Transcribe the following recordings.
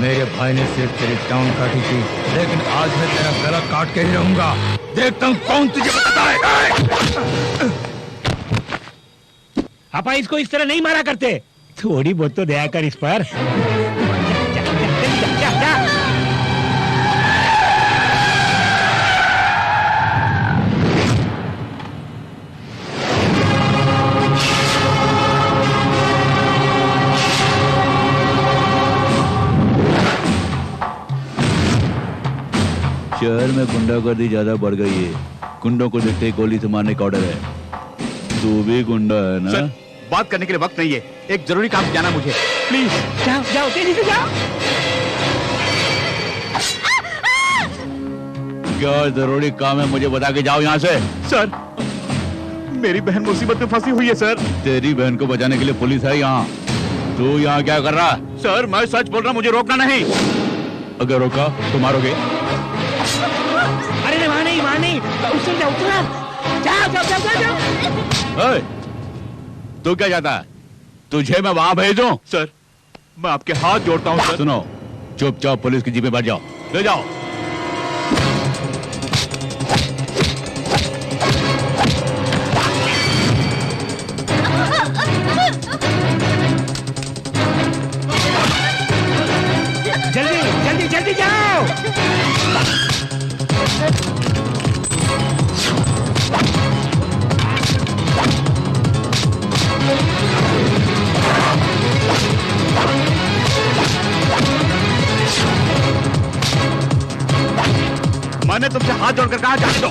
मेरे भाई ने सिर्फ तेरी टांग काटी थी, लेकिन आज मैं तेरा गला काट के ही रहूंगा। देखता हूँ कौन तुझे बताता है। आपा इसको इस तरह नहीं मारा करते, थोड़ी बहुत तो दया कर इस पर। शहर में गुंडागर्दी ज्यादा बढ़ गई है। गुंडों को देखते ही गोली से मारने का ऑर्डर है। तू भी गुंडा है ना? सर, बात करने के लिए वक्त नहीं है। एक जरूरी काम से जाना मुझे, प्लीज। जाओ जाओ तेजी से जाओ। क्या जरूरी काम है मुझे बता के जाओ यहाँ से। सर, मेरी बहन मुसीबत में फंसी हुई है सर। तेरी बहन को बचाने के लिए पुलिस है यहाँ। तू यहाँ क्या कर रहा? सर, मैं सच बोल रहा हूँ, मुझे रोकना नहीं। अगर रोका तो मारोगे? अरे वहाँ नहीं, उतर जाओ, जाओ जाओ जाओ जाओ। तू क्या चाहता है? तुझे मैं वहां भेजूं? सर, मैं आपके हाथ जोड़ता हूँ सर। सुनो, चुपचाप पुलिस की जीप में बैठ जाओ, ले जाओ। जल्दी जल्दी जल्दी जाओ। मैंने तुमसे हाथ जोड़कर कहा जाने दो।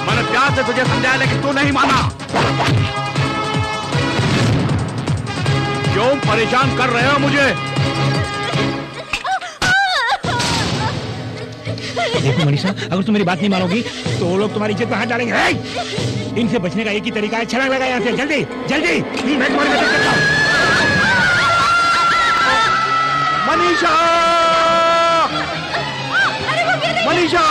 मैंने प्यार से तुझे समझाया, लेकिन तू नहीं माना। क्यों परेशान कर रहे हो मुझे? देखो मनीषा, अगर तुम मेरी बात नहीं मानोगी तो वो लोग तुम्हारी इज्जत पर हाथ डालेंगे। इनसे बचने का एक ही तरीका है, छलांग लगा यहाँ से। जल्दी जल्दी, मैं तुम्हारी मदद करता हूँ। मनीषा, मनीषा,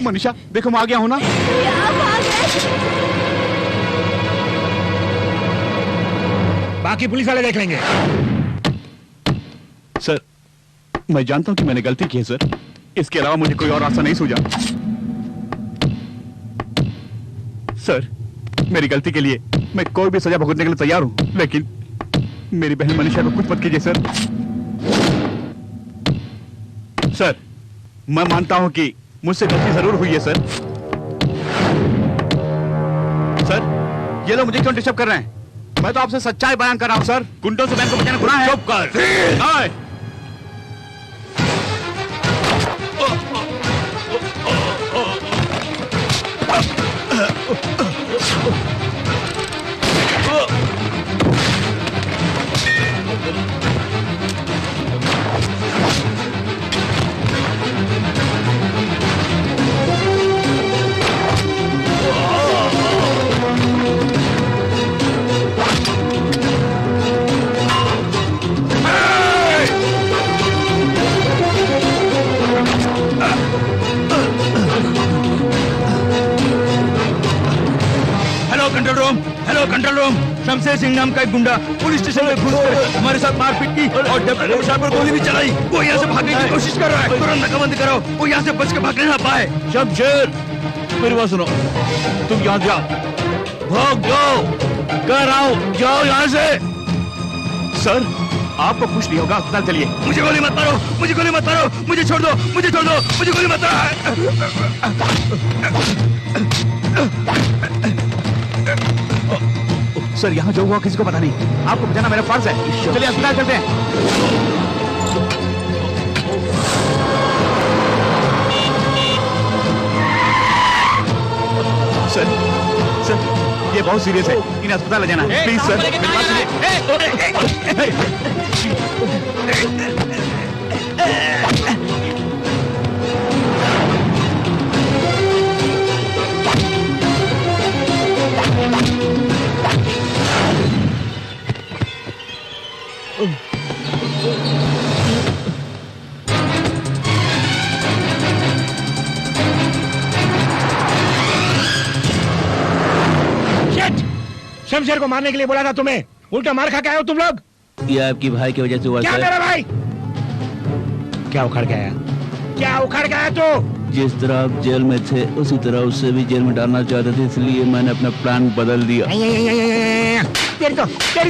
मनीषा, देखो मैं आ गया हूं ना। बाकी पुलिस वाले देख लेंगे। सर, मैं जानता हूं कि मैंने गलती की है सर। इसके अलावा मुझे कोई और रास्ता नहीं सूझा। सर, मेरी गलती के लिए मैं कोई भी सजा भुगतने के लिए तैयार हूं, लेकिन मेरी बहन मनीषा को कुछ मत कीजिए सर। सर, मैं मानता हूं कि मुझसे गलती जरूर हुई है सर। सर, ये लोग मुझे क्यों डिस्टर्ब कर रहे हैं? मैं तो आपसे सच्चाई बयान कर रहा हूं सर। गुंडों से बहन को बचाना गुनाह है। चुप कर। Hello control room, Shamsher Singh नाम का एक गुंडा पुलिस स्टेशन में घुसकर हमारे साथ मारपीट की और डेप्टी कमिश्नर पर गोली भी चलाई। वो यहाँ से भागने की कोशिश कर रहा है। तुरंत नाकाबंदी करो, वो यहाँ से बच के भागने ना पाए। शमशेर, मेरी बात सुनो, तुम यहाँ जाओ, भाग जाओ, कर आओ, जाओ यहाँ से। सर, आपको कुछ नहीं होगा, अस्पताल चलिए। मुझे गोली मत मारो, मुझे गोली मत मारो, मुझे छोड़ दो, मुझे छोड़ दो, मुझे गोली मत मारो। सर, यहाँ जो हुआ किसी को पता नहीं। आपको बचाना मेरा फर्ज है। चलिए अस्पताल चलते हैं। सर, सर, ये बहुत सीरियस है, इन्हें अस्पताल ले जाना है। प्लीज सर, मेरी बात सुनिए। शमशेर को मारने के लिए बोला था तुम्हें, उल्टा मार खा के आए हो तुम लोग। ये आपकी भाई की वजह से हुआ क्या सर। मेरा भाई? क्या उखड़ के आया? क्या उखड़ के आया तू? जिस तरह आप जेल में थे उसी तरह उससे भी जेल में डालना चाहते थे, इसलिए मैंने अपना प्लान बदल दिया। तेरी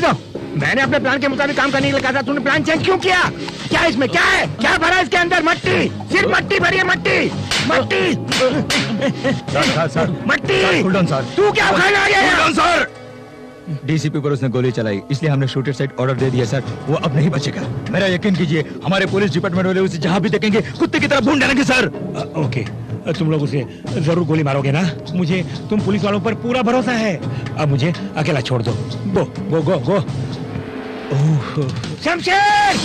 तो मैंने अपने प्लान के मुताबिक काम करने के लिए कहा था, तूने प्लान चेंज क्यों किया? क्या इसमें क्या है? क्या भरा इसके अंदर? मट्टी, सिर्फ मट्टी भरी है, मट्टी मट्टी सर मट्टी। होल्ड ऑन सर, तू क्या उखाड़ने आ गया? Hold on sir. डीसीपी पर उसने गोली चलाई, इसलिए हमने शूट साइड ऑर्डर दे दिया सर। वो अब नहीं बचेगा, मेरा यकीन कीजिए। हमारे पुलिस डिपार्टमेंट वाले उसे जहाँ भी देखेंगे कुत्ते की तरह भून डालेंगे सर। ओके, तुम लोग उसे जरूर गोली मारोगे ना? मुझे तुम पुलिस वालों पर पूरा भरोसा है। अब मुझे अकेला छोड़ दो। गो गो गो गो। शमशेर!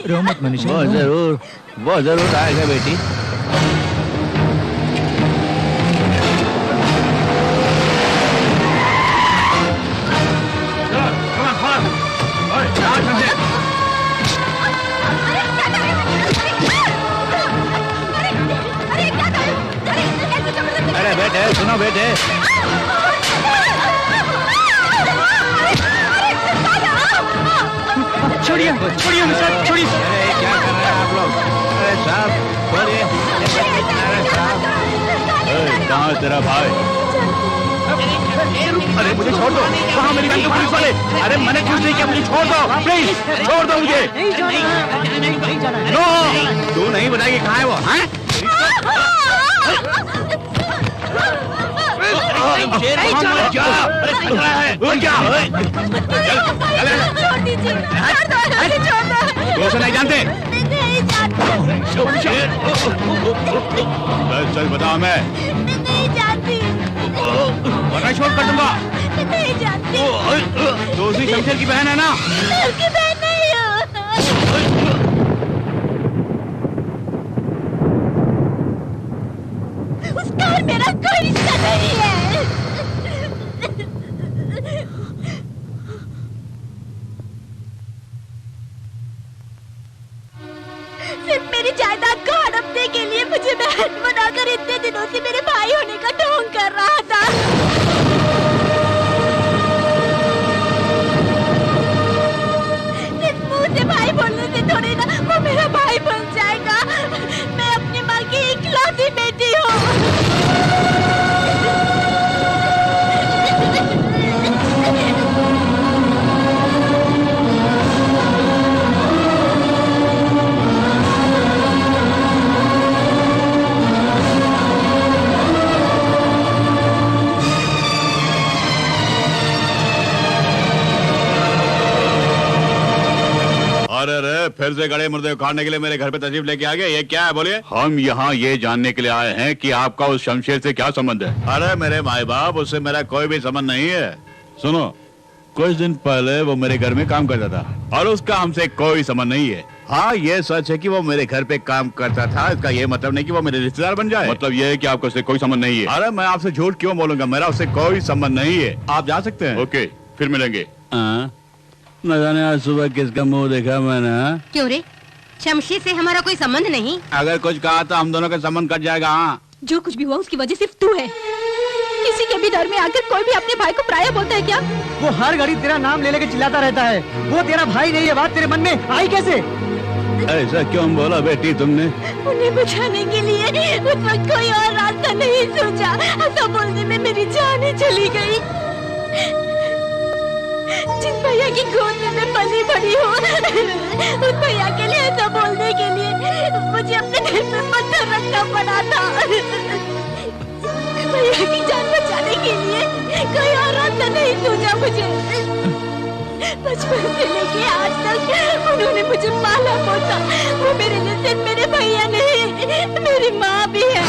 रो मत मनीषा। वो जरूर आएगा बेटी। Come on, come on. सुनो बेटे। छोड़िए छोड़िए सर, छोड़िए। अरे क्या कर रहे हैं आप लोग? अरे साहब बोलिए। कहाँ है तेरा भाई? अरे मुझे छोड़ दो, कहाँ मेरी बहन को पुलिस वाले? अरे मैंने कुछ नहीं किया, मुझे छोड़ दो प्लीज, छोड़ दो मुझे। नो, तू नहीं बताएगी कहाँ है वो? हैं? दोस्त नहीं जानते? सच बताओ, मैं नहीं जानती। वरना छोड़ कर दूंगा। नहीं जानती। तो उसी शमशेर की बहन है ना? उसकी बहन नहीं हो। उसका और मेरा कोई रिश्ता नहीं है। सिर्फ मेरी जायदाद को हड़पने के लिए मुझे बहन बनाकर इतने दिनों से मेरे भाई होने का ढोंग कर रहा था। सिर्फ मुंह से भाई बोलने से थोड़ी ना वो मेरा भाई बन जाएगा। मैं अपनी माँ की इकलौती बेटी हूँ। अरे रे, फिर से गड़े मुर्दे उखाड़ने के लिए मेरे घर पे तशरीफ लेके आ गए। ये क्या है बोलिए? हम यहाँ ये जानने के लिए आए हैं कि आपका उस शमशेर से क्या संबंध है। अरे मेरे माई बाप, उससे मेरा कोई भी संबंध नहीं है। सुनो, कुछ दिन पहले वो मेरे घर में काम करता था और उसका हमसे कोई संबंध नहीं है। हाँ, ये सच है कि वो मेरे घर पे काम करता था। इसका ये मतलब नहीं कि वो मेरे रिश्तेदार बन जाए। मतलब ये है कि आपका उससे कोई संबंध नहीं है। अरे मैं आपसे झूठ क्यों बोलूंगा? मेरा उससे कोई संबंध नहीं है। आप जा सकते हैं। ओके, फिर मिलेंगे। न जाने आज सुबह किसका मुंह देखा मैंने। क्यों रे? शमशेर से हमारा कोई संबंध नहीं। अगर कुछ कहा तो हम दोनों का संबंध कट जाएगा। हाँ, जो कुछ भी हुआ उसकी वजह सिर्फ तू है। किसी के भी डर में आकर कोई भी अपने भाई को पराया बोलता है क्या? वो हर घड़ी तेरा नाम ले लेके चिल्लाता रहता है। वो तेरा भाई नहीं है, बात तेरे मन में आई कैसे? ऐसा क्यों बोला बेटी तुमने? उन्हें बचाने के लिए उस वक्त कोई और रास्ता नहीं सोचा। ऐसा बोलने में मेरी जान ही चली गई। जिस भैया की गोद में मैं पली बड़ी हूँ, उस भैया के लिए ऐसा बोलने के लिए मुझे अपने दिल में पत्थर रखना पड़ा था। भैया की जान बचाने के लिए कोई और रास्ता नहीं सोचा मुझे। बचपन से लेके आज तक उन्होंने मुझे पाला पोसा। वो मेरे लिए सिर्फ मेरे भैया नहीं, मेरी माँ भी है।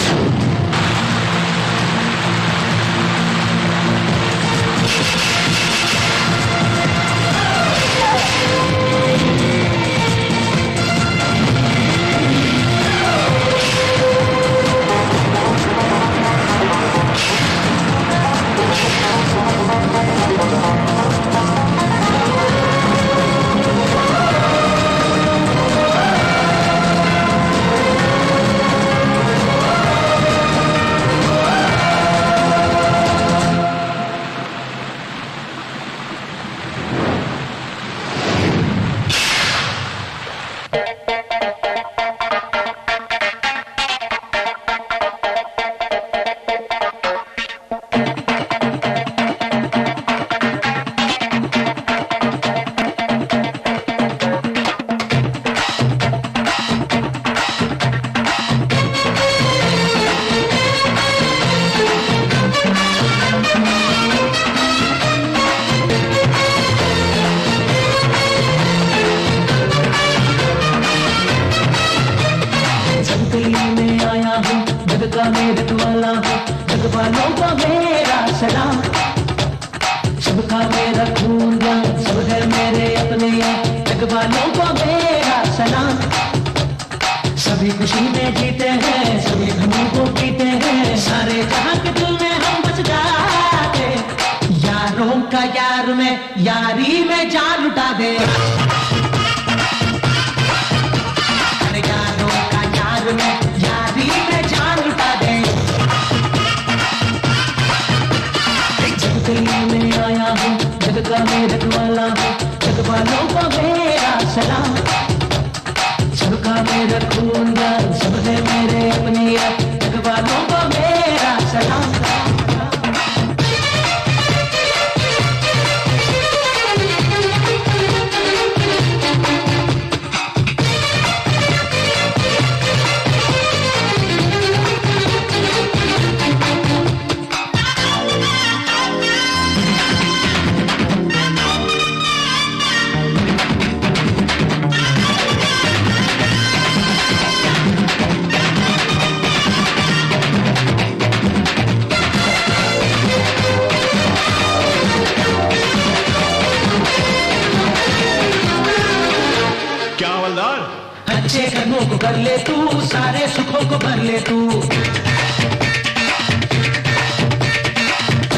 भर ले तू, सारे सुखों को भर ले तू,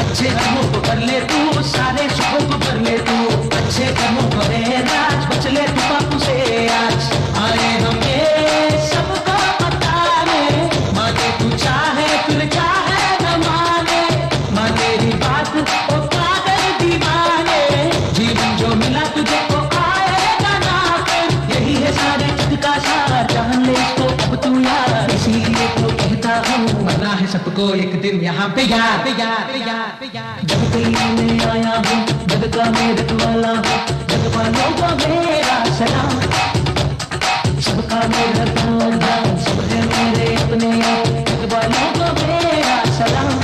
अच्छे कर्मों को भर ले तू, सारे सुखों को भर ले तू, अच्छे कर्मों को रे राज, बच ले तू पापों से आज। आए हम ये सबको बताने, माने तू चाहे फिर चाहे न माने, माने ही बात ओ पागल दीवाने, जीवन जो मिला तुझे को आएगा ना फिर, यही है सारे जग का सार, जान ले इसको अब तू यार, इसीलिए तो कहता हूँ मरना है सबको एक दिन यहाँ पे यार। जब गली में आया हूँ, जग का मेरठ वाला हूँ, जग वालों का मेरा सलाम, सबका मेरा ध्यान, सब है मेरे अपने, जग वालों का मेरा सलाम।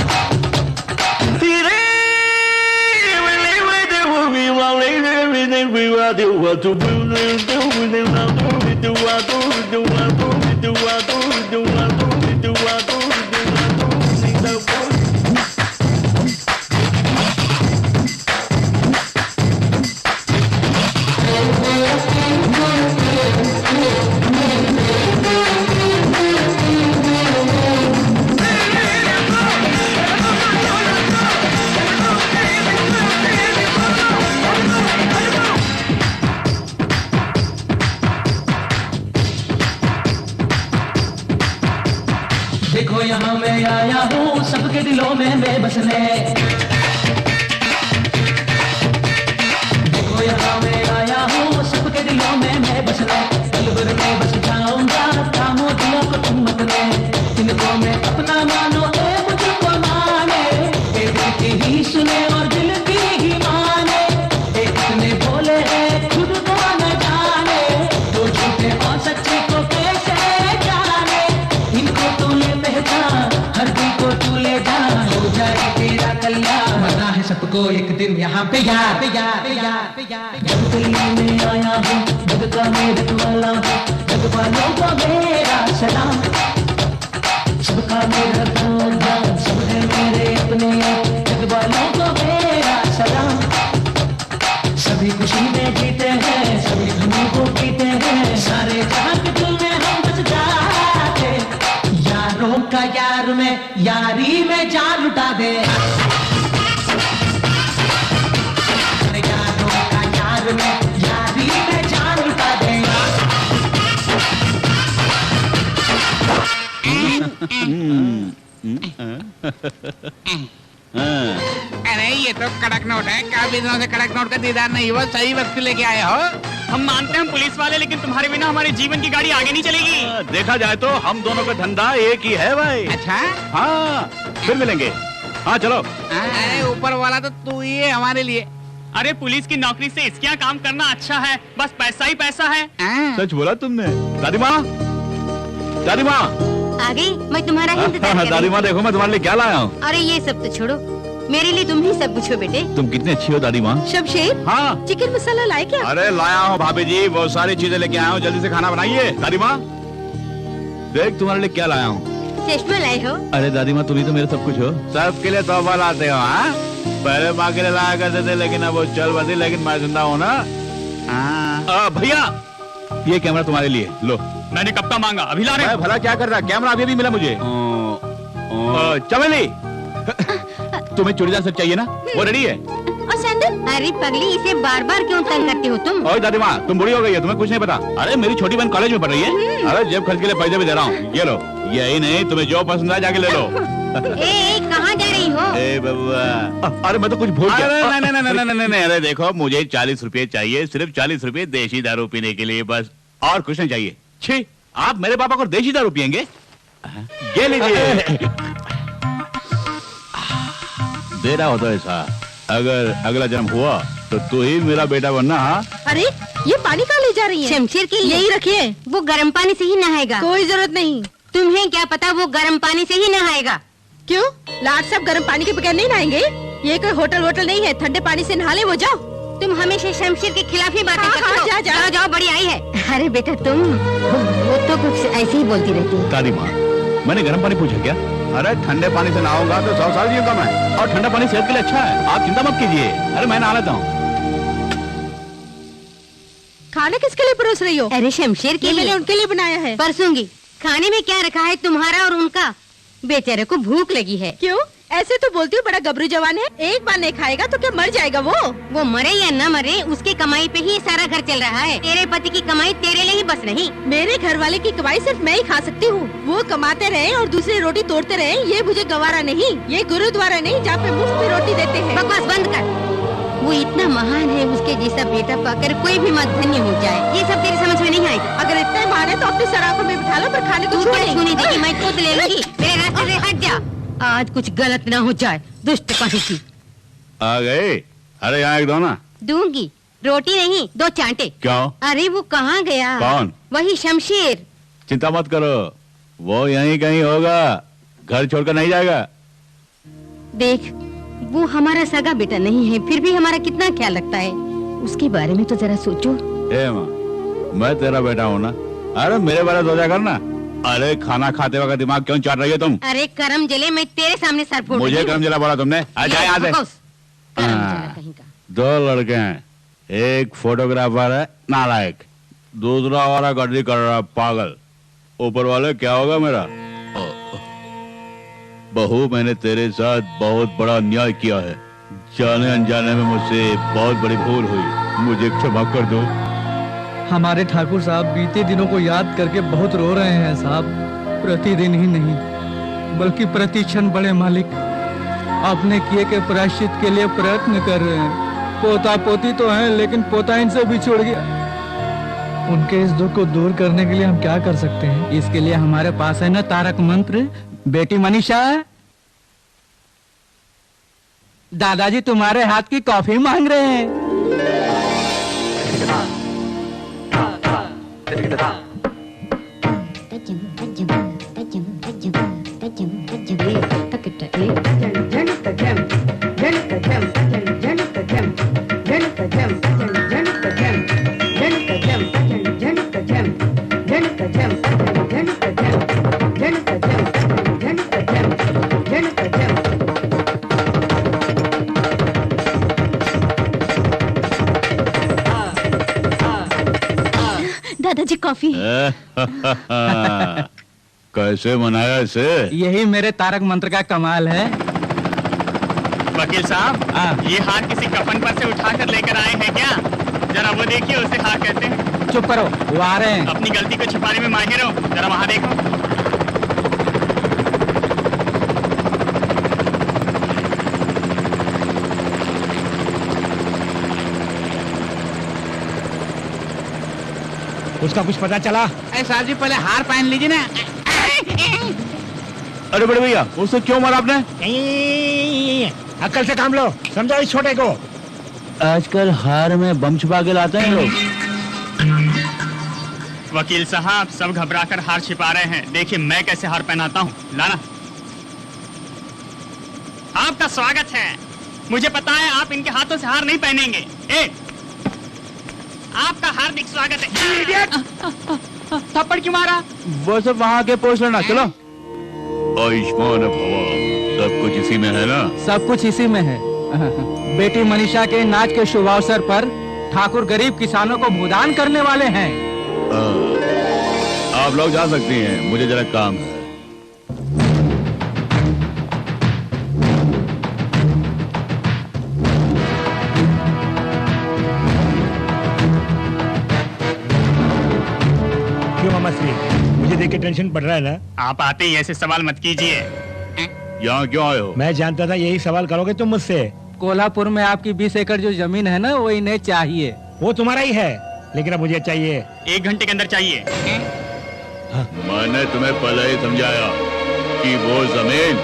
देखो यहाँ मैं आया हूँ सबके दिलों में मैं बसने, देखो यहाँ मैं आया हूँ सबके दिलों में मैं बसने, पल भर में बस जाऊंगा थामो दिलों को तुम अपने, इनको मैं अपना मानो ए मुझको माने, एक दिल की ही सुने और दिल की ही माने, एक इतने भोले हैं खुद को न जाने, दो झूठे और सच्चे को कैसे जाने, इनको तू ले पहचान, हर दिल को तू ले जान, हो जाए तेरा कल्याण, मरना है सबको एक दिन यहाँ पे यार। जब गली में आया हूँ, जग का मेरठ वाला हूँ, जग वालों का मेरा सलाम, सबका मेरा ध्यान, सब है मेरे अपने, जग वालों का मेरा सलाम। सभी खुशी में जीते हैं, सभी गमों को पीते हैं, सारे जहां के दिल में हम बस जाते, यारों का यार में यारी में जान लुटा दे, यारों का यार में यारी में जान लुटा दे। अरे ये तो कड़क नोट है, काफी दिनों से कड़क नोट का दीदार नहीं हुआ, सही वक्त लेके आए हो। हम मानते हैं हम पुलिस वाले, लेकिन तुम्हारे बिना हमारे जीवन की गाड़ी आगे नहीं चलेगी। देखा जाए तो हम दोनों का धंधा एक ही है भाई। अच्छा हाँ, फिर मिलेंगे। हाँ चलो। अरे ऊपर वाला तो तू ही है हमारे लिए। अरे पुलिस की नौकरी से इसके यहाँ काम करना अच्छा है, बस पैसा ही पैसा है। सच बोला तुमने। दादी माँ, दादी माँ आ गई, मैं तुम्हारा ही इंतजार कर रही दादी माँ देखो मैं तुम्हारे लिए क्या लाया हूँ। अरे ये सब तो छोड़ो, मेरे लिए तुम ही सब कुछ हो बेटे। तुम कितनी अच्छी हो दादी माँ। शमशेर, हाँ चिकन मसाला लाए क्या? अरे लाया हूँ भाभी जी, बहुत सारी चीजें लेके आया हूँ, जल्दी से खाना बनाइए। दादी माँ देख तुम्हारे लिए क्या लाया हूँ। चश्मा लाए हो? अरे दादी माँ तुम ही तो मेरे सब कुछ हो। सबके लिए तोहफा लाते हो। हाँ पहले माँ के लिए लाया करते थे, लेकिन अब वो चल बसी, लेकिन मैं जिंदा हूँ ना। भैया ये कैमरा तुम्हारे लिए लो। मैंने कब का मांगा, अभी ला रहे। भला क्या कर रहा, कैमरा अभी भी मिला मुझे। चमेली तुम्हें चूड़ीदार सेट चाहिए ना, वो रेडी है। और सैंडल? अरे पगली, इसे बार बार क्यों तंग करते हो तुम? ओए दादी माँ तुम बुरी हो गई है, तुम्हें कुछ नहीं पता। अरे मेरी छोटी बहन कॉलेज में पढ़ रही है। अरे जेब खर्च के लिए पैसे भी दे रहा हूँ, ये लो। यही नहीं, तुम्हें जो पसंद आए जाके ले लो। कहाँ जा रही हो? ए बब्बा, अरे मैं तो कुछ भूल गया। नहीं, अरे देखो मुझे 40 रुपए चाहिए, सिर्फ 40 रुपए देशी दारू पीने के लिए, बस और कुछ नहीं चाहिए। छी, आप मेरे पापा को देशी दारू पियेंगे? ये लीजिए। दे रहा होता ऐसा, अगर अगला जन्म हुआ तो तू ही मेरा बेटा बनना। हाँ अरे ये पानी कहाँ ले जा रही है? शमशेर के लिए। यही रखिए, वो गर्म पानी से ही नहाएगा। कोई जरूरत नहीं। तुम्हें क्या पता वो गर्म पानी से ही नहाएगा? क्यों? लाट साहब गर्म पानी के बगैर नहीं नहाएंगे? ये कोई होटल नहीं है, ठंडे पानी से नहा ले। वो जाओ। तुम हमेशा शमशेर के खिलाफ ही बातें करते हो। जाओ जाओ, बड़ी आई है। अरे बेटा तुम, वो तो कुछ ऐसे ही बोलती रहती है। दादी माँ मैंने गर्म पानी पूछा क्या? अरे ठंडे पानी से नहाऊंगा तो 100 साल जीऊंगा मैं, और ठंडा पानी सेहत के लिए अच्छा है, आप चिंता मत कीजिए। अरे मैं नहा लेता हूँ। खाना किसके लिए परोस रही हो? अरे शमशेर के ये लिए। मैंने उनके लिए बनाया है। परसूंगी। खाने में क्या रखा है तुम्हारा और उनका? बेचारे को भूख लगी है। क्यों ऐसे तो बोलती हूँ, बड़ा गबरू जवान है, एक बार नहीं खाएगा तो क्या मर जाएगा वो मरे या न मरे, उसकी कमाई पे ही सारा घर चल रहा है। तेरे पति की कमाई तेरे लिए ही बस नहीं। मेरे घर वाले की कमाई सिर्फ मैं ही खा सकती हूँ। वो कमाते रहे और दूसरी रोटी तोड़ते रहे, ये मुझे गवारा नहीं। ये गुरुद्वारा नहीं जहाँ पे मुफ्त में रोटी देते हैं। बकवास बंद कर। वो इतना महान है, उसके जैसा बेटा पाकर कोई भी मत धन्य हो जाए। ये सब तेरी समझ में नहीं आएगा। अगर इतना महान है तो अपनी सराखों में बिठा लो, पर खाने को छूने देगी। मैं खुद ले लूंगी। मेरे रास्ते से हट जा। आज कुछ गलत ना हो जाए। दुष्ट कहीं की। आ गए? अरे यहाँ एक दो ना। दूंगी, रोटी नहीं, 2 चांटे। क्यों? अरे वो कहाँ गया? कौन? वही शमशेर। चिंता मत करो, वो यहीं कहीं होगा, घर छोड़कर नहीं जाएगा। देख, वो हमारा सगा बेटा नहीं है, फिर भी हमारा कितना ख्याल रखता है। उसके बारे में तो जरा सोचो। ए माँ, मैं तेरा बेटा हूँ ना। अरे मेरे बारे में सोचा कर ना। अरे खाना खाते वक्त दिमाग क्यों चाट रही है तुम? अरे करम जले, मैं तेरे सामने सर फोड़। मुझे करम जला बोला तुमने? आजा यहाँ से। कहीं का। 2 लड़के हैं, एक फोटोग्राफर है नालायक, दूसरा वाला गर्दी कर रहा पागल। ऊपर वाले क्या होगा मेरा? बहू, मैंने तेरे साथ बहुत बड़ा अन्याय किया है। जाने अनजाने में मुझसे बहुत बड़ी भूल हुई, मुझे क्षमा कर दो। हमारे ठाकुर साहब बीते दिनों को याद करके बहुत रो रहे हैं साहब। प्रतिदिन ही नहीं बल्कि प्रति क्षण बड़े मालिक अपने किए के प्रायश्चित के लिए प्रयत्न कर रहे हैं। पोता पोती तो हैं, लेकिन पोता इनसे बिछुड़ गया। उनके इस दुख को दूर करने के लिए हम क्या कर सकते हैं? इसके लिए हमारे पास है ना तारक मंत्र। बेटी मनीषा, दादाजी तुम्हारे हाथ की कॉफी मांग रहे हैं। दादाजी कॉफी। कैसे मनाया इसे? यही मेरे तारक मंत्र का कमाल है। वकील साहब, ये हार किसी कफन पर से उठा कर लेकर आए हैं क्या? जरा वो देखिए, उसे हार कहते हैं। चुप करो, वो आ रहे हैं। अपनी गलती को छिपाने में माहिर हो, जरा वहाँ देखो। उसका कुछ पता चला? अरे साहब जी, पहले हार पहन लीजिए ना। अरे बड़े भैया, उसे क्यों मारा आपने? अक्ल से काम लो, समझो इस छोटे को। आजकल हार में बम छुपा के लाते हैं लोग। वकील साहब, सब घबराकर हार छिपा रहे हैं। देखिए मैं कैसे हार पहनाता हूँ। लाना। आपका स्वागत है। मुझे पता है आप इनके हाथों से हार नहीं पहनेंगे। आपका हार्दिक स्वागत है। थप्पड़ क्यों मारा? वो सब वहाँ के पोस्ट लेना। चलो। आयुष्मान भवा, सब कुछ इसी में है ना? सब कुछ इसी में है। बेटी मनीषा के नाच के शुभ अवसर पर ठाकुर गरीब किसानों को भूदान करने वाले हैं। आप लोग जा सकती हैं, मुझे जरा काम है। मुझे देख के टेंशन बढ़ रहा है ना? आप आते ही ऐसे सवाल मत कीजिए। यहाँ क्यों आए हो? मैं जानता था यही सवाल करोगे तुम मुझसे। कोल्हापुर में आपकी 20 एकड़ जो जमीन है ना, वो इन्हें चाहिए। वो तुम्हारा ही है, लेकिन अब मुझे चाहिए। 1 घंटे के अंदर चाहिए। मैंने तुम्हें पहले ही समझाया कि वो जमीन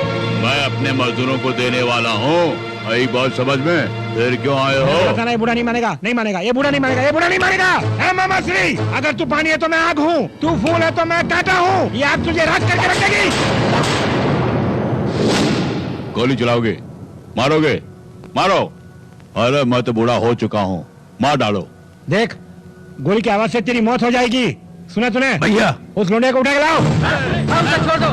मैं अपने मजदूरों को देने वाला हूँ। आई बात समझ में? फिर क्यों आए हो? ये बूढ़ा नहीं मानेगा, नहीं मानेगा, ये बूढ़ा नहीं मानेगा, ये बूढ़ा नहीं मानेगा। मामा श्री, अगर तू पानी है तो मैं आग हूँ, तू फूल है तो मैं कांटा हूँ। ये आग तुझे राख करके रखेगी। गोली चलाओगे? मारोगे? मारो। अरे मैं तो बूढ़ा हो चुका हूँ, मार डालो। देख, गोली की आवाज से तेरी मौत हो जाएगी। सुना तूने? भैया, उस लोंडे को उठा के लाओ। छोड़ दो,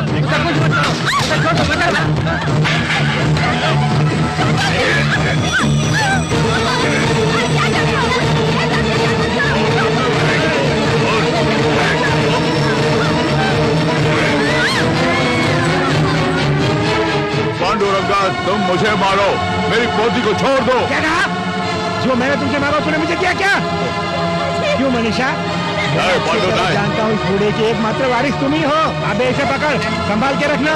तुम मुझे मारो, मेरी पोती को छोड़ दो। क्या कहा? जो मैंने तुमसे मांगा तूने मुझे दिया क्या? क्यों मनीषा? मैं जानता हूँ इस बूढ़े की एकमात्र वारिस तुम ही हो। अबे इसे पकड़, संभाल के रखना।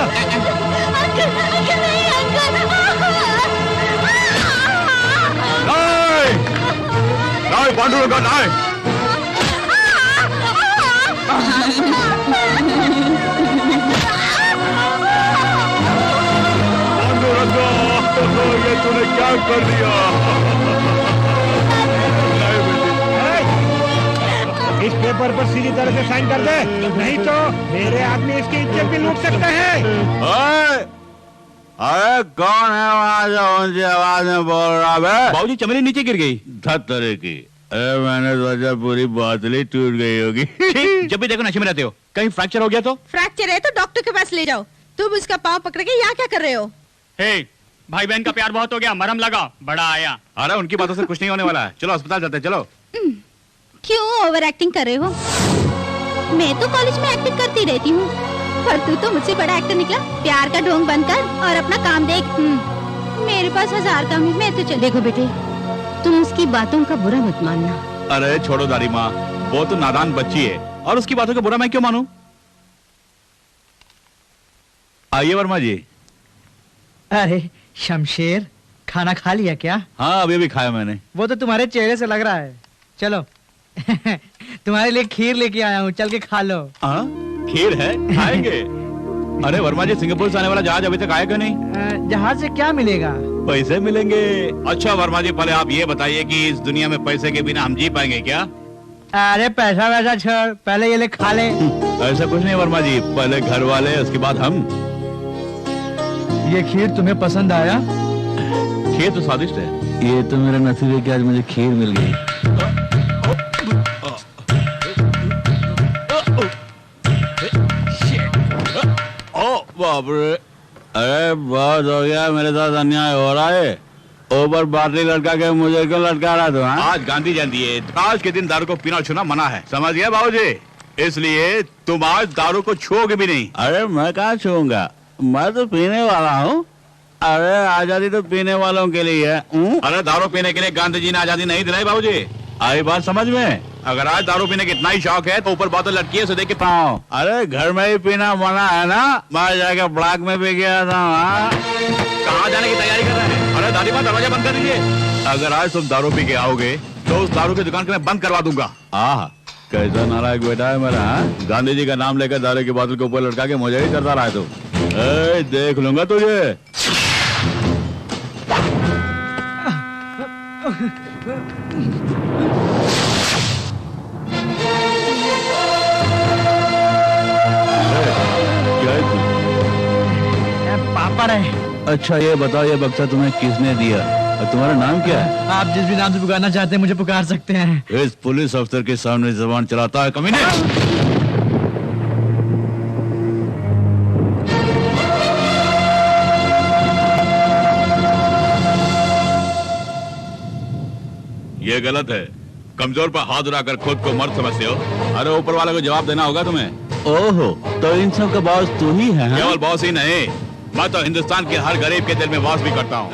नहीं पांडुरंगा नहीं। पांडुरंगा, ये तूने क्या कर दिया? इस पेपर पर सीधी तरह से साइन कर दे, नहीं तो मेरे आदमी इसकी इज्जत भी लूट सकते हैं। अरे कौन है वहाँ जो ऊंची आवाज में बोल रहा है? बाबूजी चमेली नीचे गिर गई। धत्तरे की। अरे मैंने सोचा पूरी बोतल टूट गई होगी। जब भी देखो नशे में रहते हो, कहीं फ्रैक्चर हो गया तो? फ्रैक्चर है तो डॉक्टर के पास ले जाओ। तुम उसका पाँव पकड़ के यहाँ क्या कर रहे हो? हे, भाई बहन का प्यार बहुत हो गया, मरहम लगा, बड़ा आया। अरे उनकी बातों से कुछ नहीं होने वाला है, चलो अस्पताल जाते हैं, चलो। क्यों ओवर एक्टिंग कर रहे हो? मैं तो कॉलेज में एक्टिंग करती रहती हूँ, पर तू तो मुझसे बड़ा एक्टर निकला। प्यार का ढोंग बंद कर और अपना काम देख। मेरे पास 1000 काम है, मैं तो चल। देखो बेटे, तुम उसकी बातों का बुरा मत मानना। अरे छोड़ो दादी माँ, वो तो नादान बच्ची है और उसकी बातों का बुरा मैं क्यों मानूं? आइए वर्मा जी। अरे शमशेर, खाना खा लिया क्या? हाँ अभी खाया मैंने। वो तो तुम्हारे चेहरे से लग रहा है। चलो तुम्हारे लिए खीर लेके आया हूँ, चल के खा लो। खीर है, खाएंगे। अरे वर्मा जी, सिंगापुर से आने वाला जहाज अभी तक आया क्यों नहीं? जहाज से क्या मिलेगा? पैसे मिलेंगे। अच्छा वर्मा जी, पहले आप ये बताइए कि इस दुनिया में पैसे के बिना हम जी पाएंगे क्या? अरे पैसा वैसा छोड़, पहले ये ले खा ले। ऐसा कुछ नहीं वर्मा जी, पहले घर वाले उसके बाद हम। ये खीर तुम्हें पसंद आया? खीर तो स्वादिष्ट है। ये तो मेरा नसीब है कि आज मुझे खीर मिल गई। बाप रे, अरे बहुत हो गया, मेरे साथ अन्याय हो रहा है। ऊपर बाटली लटका के मुझे क्यों लटका रहा तू? आज गांधी जयंती है, आज के दिन दारू को पीना छूना मना है, समझ गया बाबूजी? इसलिए तुम आज दारू को छूओगे भी नहीं। अरे मैं कहाँ छूऊंगा, मैं तो पीने वाला हूँ। अरे आजादी तो पीने वालों के लिए है। अरे दारू पीने के लिए गांधी जी ने आजादी नहीं दिलाई बाबूजी, आई बात समझ में? अगर आज दारू पीने का इतना ही शौक है तो ऊपर बोतल लटकी है, उसे देख के पाओ। अरे घर में ही पीना मना है ना, मैं जाके ब्लॉक में पी गया था। कहाँ जाने की तैयारी कर रहे हैं? अरे दादी माँ, दरवाजा बंद कर दीजिए। अगर आज तुम दारू पी के आओगे तो उस दारू की दुकान को मैं बंद करवा दूंगा। कैसा नालायक बेटा है मेरा। गांधी जी का नाम लेकर दारू की बोतल के ऊपर लटका के मुझे ही करता रहा है तू। देख लूंगा तुझे। पापड़ है। अच्छा ये बताओ, ये बक्सा तुम्हें किसने दिया और तुम्हारा नाम क्या है? आप जिस भी नाम से पुकारना चाहते हैं मुझे पुकार सकते हैं। इस पुलिस अफसर के सामने जबान चलाता है कमीने। ये गलत है, कमजोर पर हाथ उठाकर खुद को मर्द समझते हो। अरे ऊपर वाले को जवाब देना होगा तुम्हें। ओहो, तो इन सब का बॉस तू ही है? केवल बॉस ही नहीं, मैं तो हिंदुस्तान के हर गरीब के दिल में वास भी करता हूँ।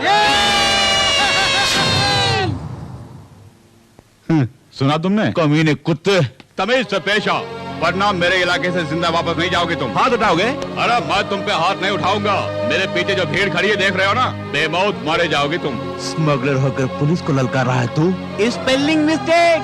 सुना तुमने? कमीने कुत्ते, तमीज से पेश आओ, वरना मेरे इलाके से जिंदा वापस नहीं जाओगे तुम। हाथ उठाओगे? अरे मैं तुम पे हाथ नहीं उठाऊंगा। मेरे पीछे जो भीड़ खड़ी है देख रहे हो ना, बेमौत मारे जाओगे तुम। स्मगलर होकर पुलिस को ललकार रहा है तू। Spelling mistake.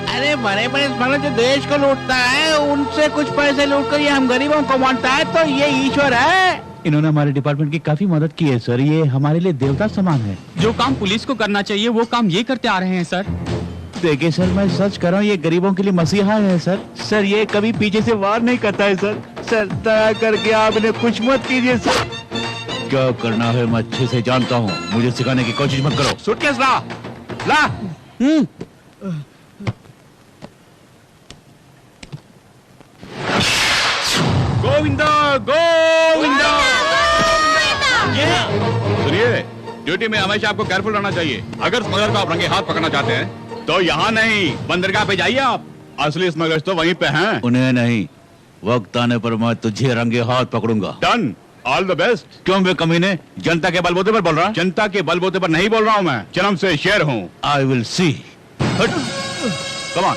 अरे बड़े बड़े स्मगलर जो देश को लूटता है, उनसे कुछ पैसे लूट कर ये हम गरीबों को बांटता है, तो ये ईश्वर है। इन्होंने हमारे डिपार्टमेंट की काफी मदद की है सर, ये हमारे लिए देवता समान है। जो काम पुलिस को करना चाहिए वो काम ये करते आ रहे हैं सर। देखिए सर, मैं सच कर रहा हूँ, ये गरीबों के लिए मसीहा है सर। सर ये कभी पीछे से वार नहीं करता है सर। सर दया करके आप इन्हें कुछ मत कीजिए सर। क्या करना है मैं अच्छे से जानता हूँ, मुझे सिखाने की कोशिश मत करो। सूटकेस ला, ला। गोविंदा गोविंदा। सुनिए, ड्यूटी में हमेशा आपको केयरफुल रहना चाहिए। अगर स्मगलर को आप रंगे हाथ पकड़ना चाहते हैं तो यहाँ नहीं, बंदरगाह पे जाइए आप। असली स्मगलर्स तो वहीं पे हैं। उन्हें नहीं, वक्त आने पर मैं तुझे रंगे हाथ पकड़ूंगा। डन। All the best. क्यों बे कमीने, जनता के बलबूते पर बोल रहा? जनता के बलबूते पर नहीं बोल रहा हूँ मैं, जन्म से शेर हूँ। I will see. Come on.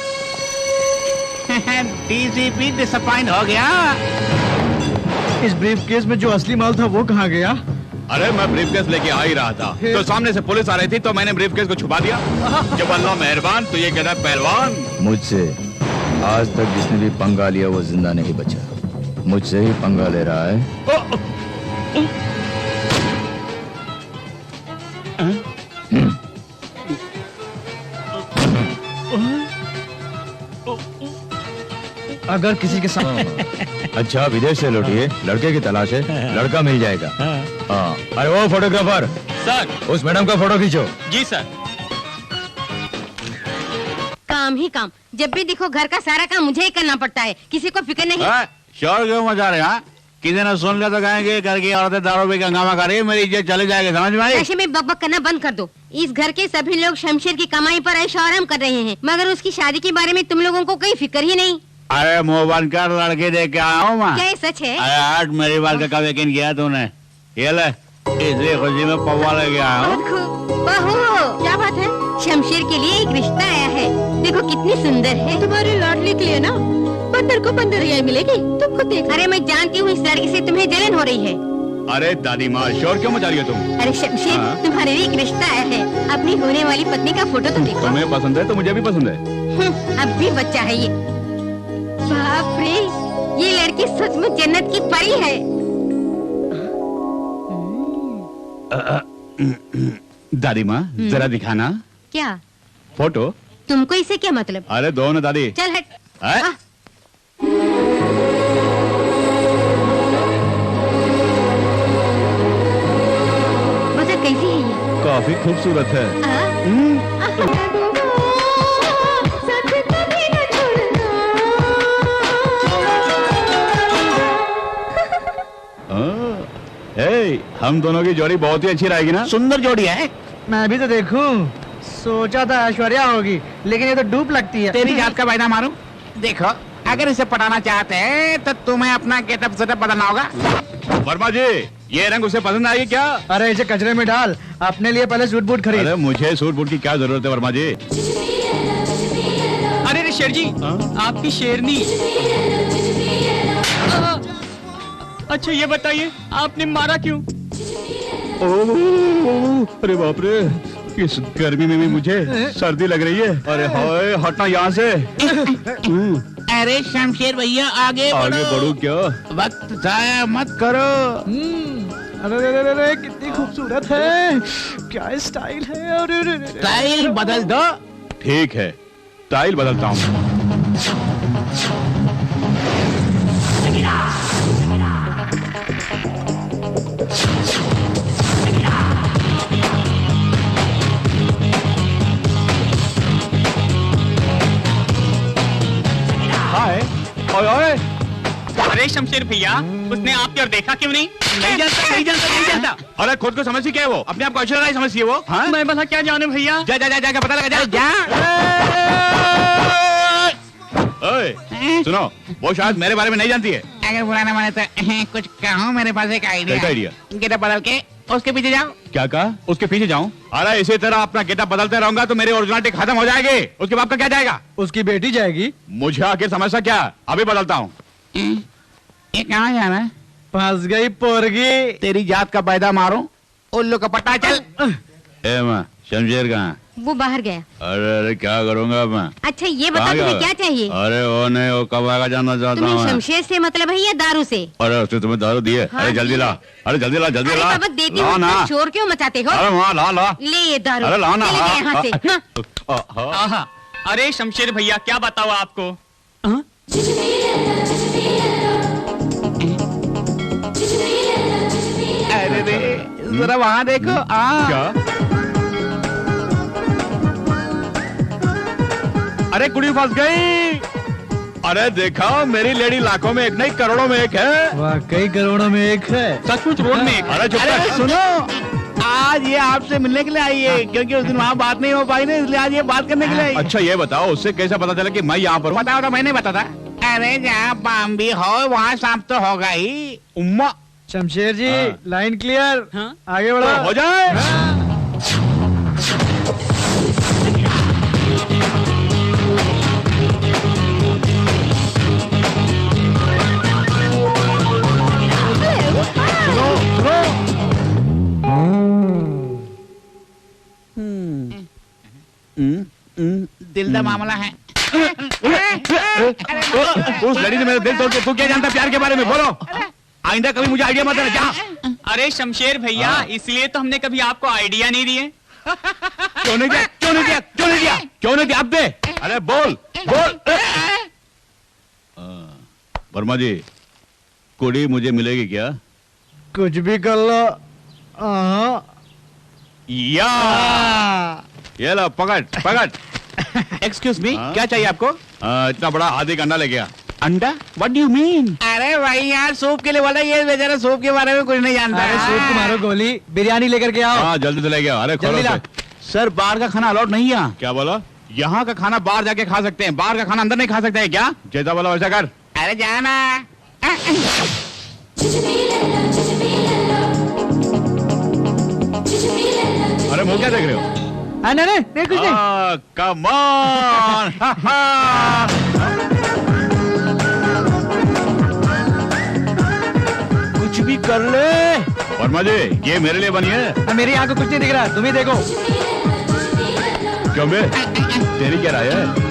DCP disappoint हो गया। इस ब्रीफ केस में जो असली माल था वो कहाँ गया? अरे मैं ब्रीफकेस लेके आ ही रहा था, तो सामने से पुलिस आ रही थी, तो मैंने ब्रीफकेस को छुपा दिया। जब अल्लाह मेहरबान तो ये कहता है पहलवान। मुझसे आज तक जिसने भी पंगा लिया वो जिंदा नहीं बचा, मुझसे ही पंगा ले रहा है। अगर किसी के साथ अच्छा, विदेश से लौटिए, लड़के की तलाश है, लड़का मिल जाएगा। हाँ, अरे वो फोटोग्राफर सर। उस मैडम का फोटो खींचो। जी सर। काम ही काम, जब भी देखो घर का सारा काम मुझे ही करना पड़ता है, किसी को फिक्र नहीं। शोर क्यों मचा रहे हैं? किसी ने सुन लिया तो कहेंगे घर की औरतें दारू पी के हंगामा कर रही है, मेरी इज्जत चली जाएगी, समझ में आई? ऐसे में बकबक करना बंद कर दो। इस घर के सभी लोग शमशेर की कमाई पर ऐश आराम कर रहे हैं, मगर उसकी शादी के बारे में तुम लोगों को कोई फिक्र ही नहीं। अरे मुंह बंद कर, लड़के देख के आया हूँ मैं। क्या ये सच है? अरे आज मेरी बात का कब यकीन किया तूने? ये ले, इसी खुशी में पौवा लेके आया हूँ। बहू, क्या बात है? शमशेर के लिए एक रिश्ता आया है, देखो कितनी सुंदर है। तुम्हारी लाडली के लिए ना बंदर को बंदर रियाई मिलेगी, तुम खुद देखो। अरे मैं जानती हूँ इस लड़के से तुम्हें जलन हो रही है। अरे दादी माँ, शोर क्यों मचा रही हो तुम? अरे शमशेर, तुम्हारे लिए एक रिश्ता आया है, अपनी होने वाली पत्नी का फोटो तो देखो। तुम्हें पसंद है तो मुझे भी पसंद है। अब भी बच्चा है ये। बाप रे, ये लड़की सचमुच जन्नत की परी है। दादी माँ, जरा दिखाना क्या फोटो। तुमको इससे क्या मतलब? अरे दो ना दादी। चल हट। बता कैसी है ये? काफी खूबसूरत है। हम दोनों की जोड़ी बहुत ही अच्छी रहेगी ना? सुंदर जोड़ी है। मैं भी तो देखूं, सोचा था ऐश्वर्या होगी, लेकिन ये तो डूब लगती है। तेरी जात का वायदा मारूं? देखो, अगर इसे पटाना चाहते हैं तो तुम्हें अपना गेटअप सेटअप बदलना होगा। वर्मा जी, ये रंग उसे पसंद आएगी क्या? अरे इसे कचरे में डाल, अपने लिए पहले सूट बूट खरीद। अरे मुझे सूट बूट की क्या जरूरत है वर्मा जी? अरे शेर जी, आपकी शेरनी। अच्छा ये बताइए, आपने मारा क्यों? अरे बाप रे, इस गर्मी में भी मुझे सर्दी लग रही है। अरे हाय, हटना यहाँ से। अरे शमशेर भैया, आगे बढ़ो क्या? वक्त जाया मत करो। अरे कितनी खूबसूरत है, क्या स्टाइल है। अरे स्टाइल बदल दो। ठीक है, स्टाइल बदलता हूँ। अरे शमशेर भैया, उसने आपकी और देखा क्यों नहीं? नहीं जानता। अरे खुद को समझी क्या है वो? अपने आप को ऐश्वर्या राय समझती है वो? हाँ? मैं भला क्या जानू भैया? जा पता लगा जा। ओए, सुनो, वो शायद मेरे बारे में नहीं जानती है। अगर बुरा ना माने तो कुछ कहूँ, मेरे पास एक आइडिया। क्या आइडिया? गेटअप बदल के उसके पीछे जाओ। क्या कहा? उसके पीछे जाऊं? अरे इसी तरह अपना गेटअप बदलते रहूंगा तो मेरी ओरिजिनलिटी खत्म हो जाएगी। उसके बाप का क्या जाएगा? उसकी बेटी जाएगी। मुझे आखिर समस्या क्या? अभी बदलता हूँ। ये कहाँ जाना है? फंस गई पोरगी। तेरी जात का पैदा मारो, उल्लू का पट्टा चल। ए माँ, शमशेर कहाँ? वो बाहर गया। अरे क्या करूँगा मैं? अच्छा ये बता, तुम्हें क्या चाहिए? अरे वो नहीं, वो कब आएगा जानना चाहता हूँ। तुम्हें शमशेर से मतलब है या दारू से? अरे उसने तुम्हें दारू दी है? अरे जल्दी ला, अरे जल्दी ला। देती हूँ, शोर क्यों मचाते हो? अरे वहाँ ला। ले ये दारू। अरे ला ना। यहाँ से। अरे शमशेर भैया, क्या बताओ आपको? अरे जरा वहाँ देखो। क्या? अरे कुड़ी फंस गई। अरे देखा, मेरी लेडी लाखों में एक नहीं, करोड़ों में एक है। वाकई करोड़ों में एक है। सचमुच रोड में एक। अरे चुप कर। सुनो, आज ये आपसे मिलने के लिए आई है, क्योंकि उस दिन वहाँ बात नहीं हो पाई ना, इसलिए आज ये बात करने के लिए आई। अच्छा ये बताओ, उससे कैसे पता चला कि मैं यहाँ पर हूँ? बताओ तो मैंने बता था। अरे जहाँ बाम्बी हो वहाँ सांप तो होगा ही। उम्मा, शमशेर जी हाँ। Line clear. हाँ? आगे बढ़ो। हो जाए। दिल का मामला है। उस लड़ी ने मेरा दिल तोड़ के तू क्या जानता प्यार के बारे में, बोलो। आइंदा कभी मुझे आइडिया मत देना, क्या? अरे शमशेर भैया, हाँ। इसलिए तो हमने कभी आपको आइडिया नहीं दिए। क्यों नहीं दिया, क्यों नहीं दिया, क्यों नहीं दिया, क्यों नहीं दिया, अब दे। अरे बोल बोल। वर्मा जी, कुड़ी मुझे मिलेगी क्या? कुछ भी कर लो। या ये लो, पकड़ पकड़। एक्सक्यूज मी, हाँ? क्या चाहिए आपको? इतना बड़ा आधी अंडा ले गया। अंडा? What do you mean? अरे भाई यार, सूप के लिए बोला, ये बेचारा सूप के बारे में कुछ नहीं जानता। अरे सूप को मारो गोली, बिरयानी लेकर के आओ। हाँ जल्दी से ले गया। अरे खोलो जल्दी ला। उसे। सर, बाहर का खाना अलाउड नहीं है। क्या बोला? यहाँ का खाना बाहर जाके खा सकते हैं, बाहर का खाना अंदर नहीं खा सकते हैं क्या? जैसा बोला वैसा कर। अरे जाना। अरे मुंह क्या देख रहे हो? नहीं नहीं कुछ नहीं। Come on. कुछ भी कर ले। वर्मा जी, ये मेरे लिए बनी है। मेरी आंख को कुछ नहीं दिख रहा, तुम ही देखो। क्यों बे? तेरी क्या राय है?